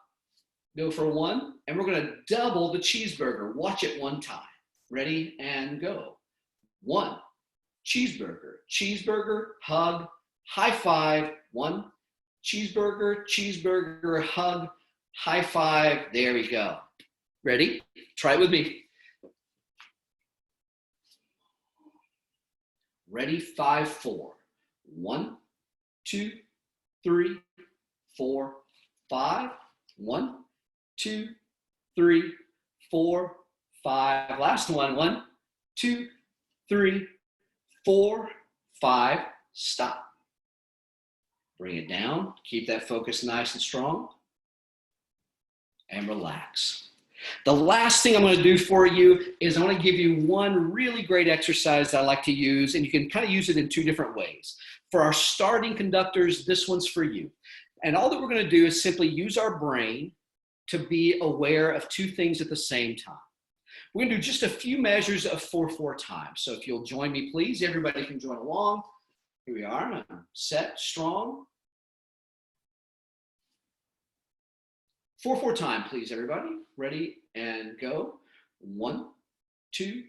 go for 1, and we're going to double the cheeseburger. Watch it one time. Ready and go. 1, cheeseburger, cheeseburger, hug, high five. 1, cheeseburger, cheeseburger, hug, high five. There we go. Ready? Try it with me. Ready? 5, 4. 1, 2, 3, 4, 5. 1, 2, 3, 4, 5. Last one. 1, 2, 3, 4, 5. Stop. Bring it down. Keep that focus nice and strong. And relax. The last thing I'm going to do for you is I want to give you one really great exercise that I like to use, and you can kind of use it in 2 different ways. For our starting conductors, this one's for you. And all that we're going to do is simply use our brain to be aware of 2 things at the same time. We're going to do just a few measures of 4/4 time. So if you'll join me, please, everybody can join along. Here we are. I'm set, strong. 4/4 time, please, everybody. Ready and go. 1, 2,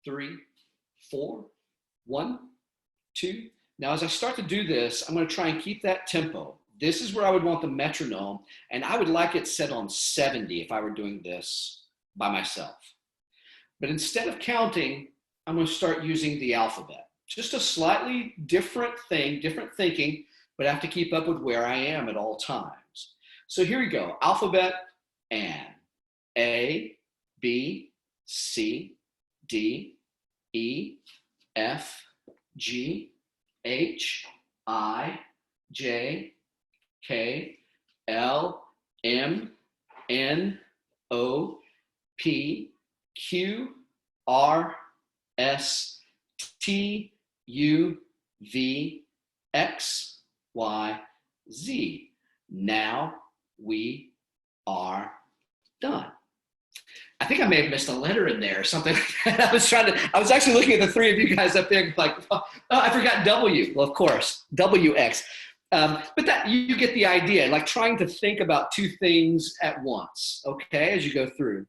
3, 4. 1, 2. Now, as I start to do this, I'm going to try and keep that tempo. This is where I would want the metronome, and I would like it set on 70 if I were doing this by myself. But instead of counting, I'm going to start using the alphabet. Just a slightly different thing, different thinking, but I have to keep up with where I am at all times. So here we go. Alphabet and A, B, C, D, E, F, G, H, I, J, K, L, M, N, O, P, Q, R, S, T, U, V, X, Y, Z. Now we are done. I think I may have missed a letter in there or something like that. I was actually looking at the 3 of you guys up there like, oh, I forgot W. Well, of course, WX. But that you get the idea, like trying to think about 2 things at once, okay, as you go through.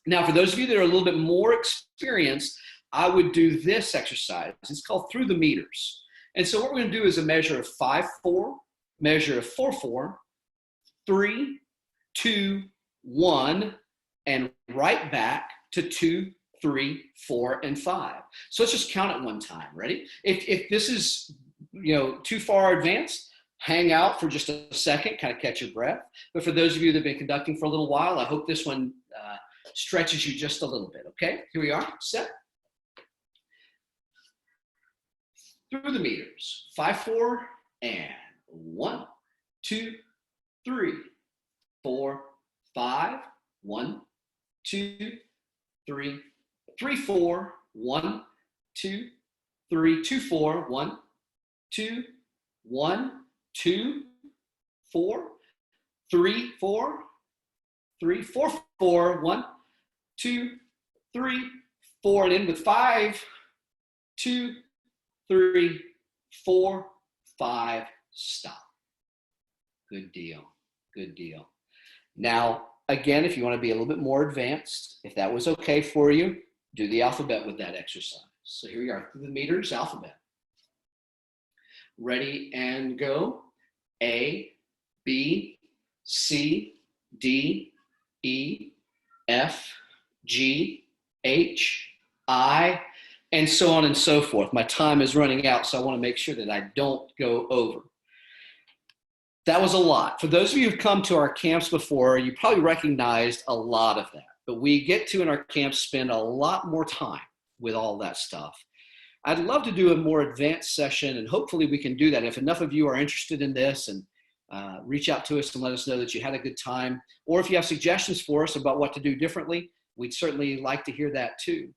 Now, for those of you that are a little bit more experienced, I would do this exercise. It's called through the meters. And so what we're going to do is a measure of 5/4, measure of 4/4, 3, 2, 1, and right back to 2, 3, 4, and 5. So let's just count it one time. Ready? If this is too far advanced, hang out for just a second, kind of catch your breath. But for those of you that have been conducting for a little while, I hope this one stretches you just a little bit. Okay, here we are. Set. Through the meters. 5/4 and 1, 2, 3, 4, 5. 1, 2, 3, 3, 4. 1, 2, 3, 2, 4. 1, 2, 1, 2, 4, 3, 4, 3, 4, 4. 1, 2, 3, 4, and in with 5, 2, 3, 4, 5. Stop. Good deal. Good deal. Now, again, if you want to be a little bit more advanced, if that was okay for you, do the alphabet with that exercise. So here we are, through the meters, alphabet. Ready and go. A, B, C, D, E, F, G, H, I, and so on and so forth. My time is running out, so I want to make sure that I don't go over. That was a lot. For those of you who've come to our camps before, you probably recognized a lot of that. but we get to in our camps spend a lot more time with all that stuff. I'd love to do a more advanced session, and hopefully we can do that. If enough of you are interested in this, and reach out to us and let us know that you had a good time, or if you have suggestions for us about what to do differently, we'd certainly like to hear that too.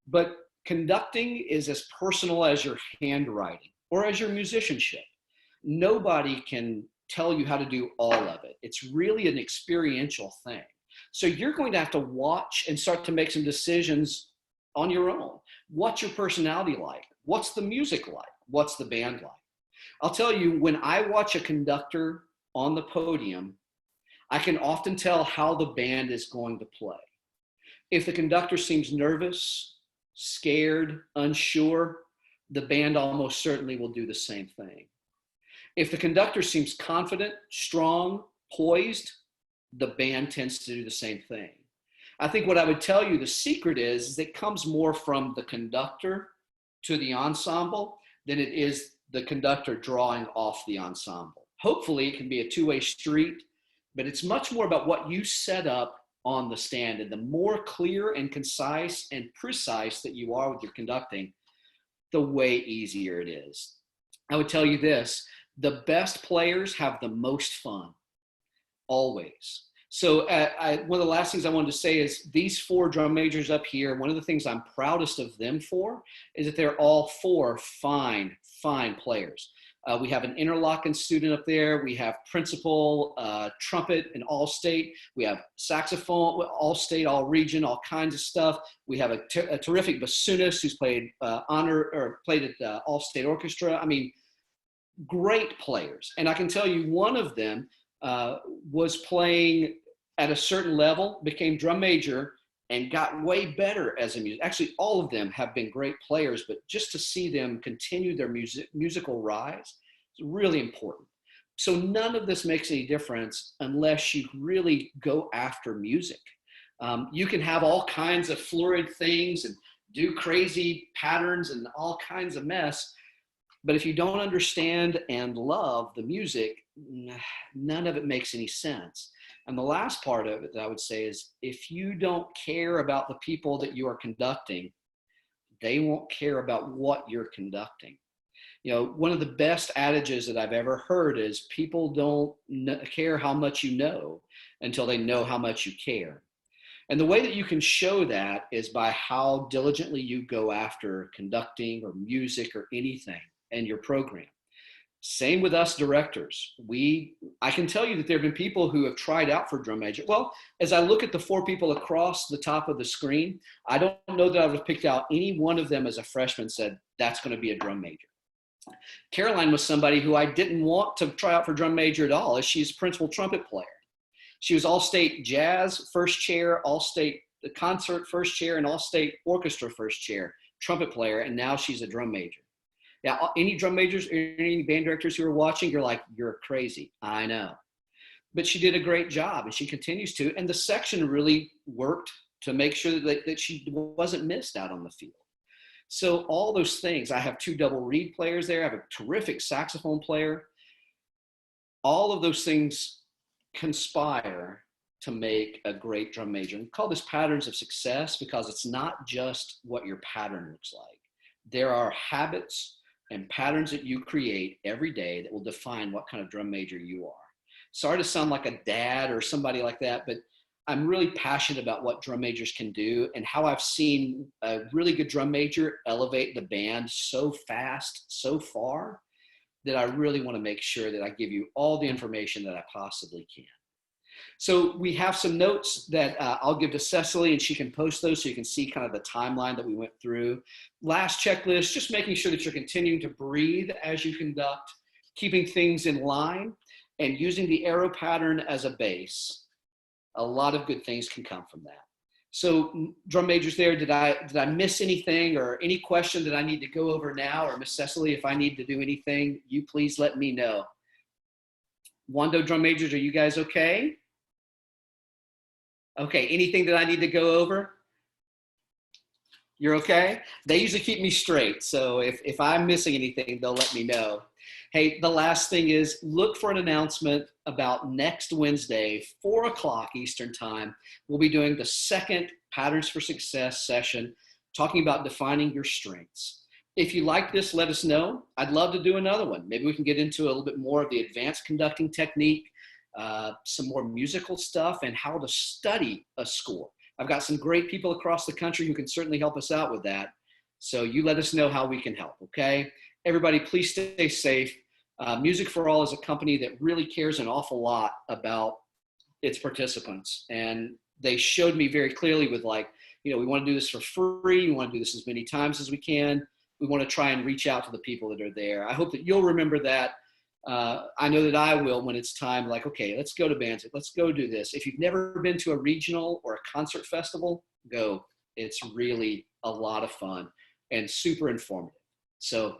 But conducting is as personal as your handwriting or as your musicianship. Nobody can tell you how to do all of it. It's really an experiential thing. So you're going to have to watch and start to make some decisions on your own. What's your personality like? What's the music like? What's the band like? I'll tell you, when I watch a conductor on the podium, I can often tell how the band is going to play. If the conductor seems nervous, scared, unsure, the band almost certainly will do the same thing. If the conductor seems confident, strong, poised, the band tends to do the same thing. I think what I would tell you the secret is it comes more from the conductor to the ensemble than it is the conductor drawing off the ensemble. Hopefully it can be a two-way street, but it's much more about what you set up on the stand. And the more clear and concise and precise that you are with your conducting, the way easier it is. I would tell you this, the best players have the most fun, always. So one of the last things I wanted to say is these four drum majors up here, one of the things I'm proudest of them for is that they're all four fine, fine players. We have an interlocking student up there. We have principal, trumpet, and all state. We have saxophone, all state, all region, all kinds of stuff. We have a terrific bassoonist who's played played at all state orchestra. I mean, great players. And I can tell you one of them was playing at a certain level, became drum major, and got way better as a musician. Actually, all of them have been great players, but just to see them continue their musical rise is really important. So none of this makes any difference unless you really go after music. You can have all kinds of florid things and do crazy patterns and all kinds of mess, but if you don't understand and love the music, none of it makes any sense. And the last part of it that I would say is if you don't care about the people that you are conducting, they won't care about what you're conducting. You know, one of the best adages that I've ever heard is people don't care how much you know until they know how much you care. And the way that you can show that is by how diligently you go after conducting or music or anything in your program. Same with us directors. I can tell you that there have been people who have tried out for drum major. Well, as I look at the four people across the top of the screen, I don't know that I would have picked out any one of them as a freshman said, that's going to be a drum major. Caroline was somebody who I didn't want to try out for drum major at all, as she's principal trumpet player. She was all-state jazz first chair, all-state concert first chair, and all-state orchestra first chair, trumpet player, and now she's a drum major. Now, any drum majors, any band directors who are watching, you're like, you're crazy. I know. But she did a great job, and she continues to. And the section really worked to make sure that she wasn't missed out on the field. So all those things, I have two double reed players there. I have a terrific saxophone player. All of those things conspire to make a great drum major. And we call this patterns of success because it's not just what your pattern looks like. There are habits and patterns that you create every day that will define what kind of drum major you are. Sorry to sound like a dad or somebody like that, but I'm really passionate about what drum majors can do and how I've seen a really good drum major elevate the band so fast, so far, that I really want to make sure that I give you all the information that I possibly can. So we have some notes that I'll give to Cecily, and she can post those so you can see kind of the timeline that we went through. Last checklist, just making sure that you're continuing to breathe as you conduct, keeping things in line, and using the arrow pattern as a base. A lot of good things can come from that. So drum majors there, did I miss anything or any question that I need to go over now? Or Miss Cecily, if I need to do anything, you please let me know. Wando drum majors, are you guys okay? Okay, anything that I need to go over? You're okay? They usually keep me straight, so if I'm missing anything, they'll let me know. Hey, the last thing is look for an announcement about next Wednesday, 4 o'clock Eastern time. We'll be doing the second Patterns for Success session, talking about defining your strengths. If you like this, let us know. I'd love to do another one. Maybe we can get into a little bit more of the advanced conducting technique, some more musical stuff, and how to study a score. I've got some great people across the country who can certainly help us out with that. So you let us know how we can help, okay? Everybody, please stay safe. Music for All is a company that really cares an awful lot about its participants. And they showed me very clearly with like, we want to do this for free. We want to do this as many times as we can. We want to try and reach out to the people that are there. I hope that you'll remember that. I know that I will when it's time, like, okay, let's go to bands. Let's go do this. If you've never been to a regional or a concert festival, go. It's really a lot of fun and super informative. So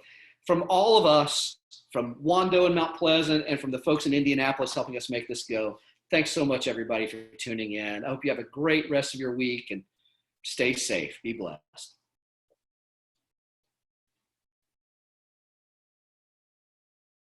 from all of us, from Wando and Mount Pleasant, and from the folks in Indianapolis helping us make this go, thanks so much, everybody, for tuning in. I hope you have a great rest of your week and stay safe. Be blessed.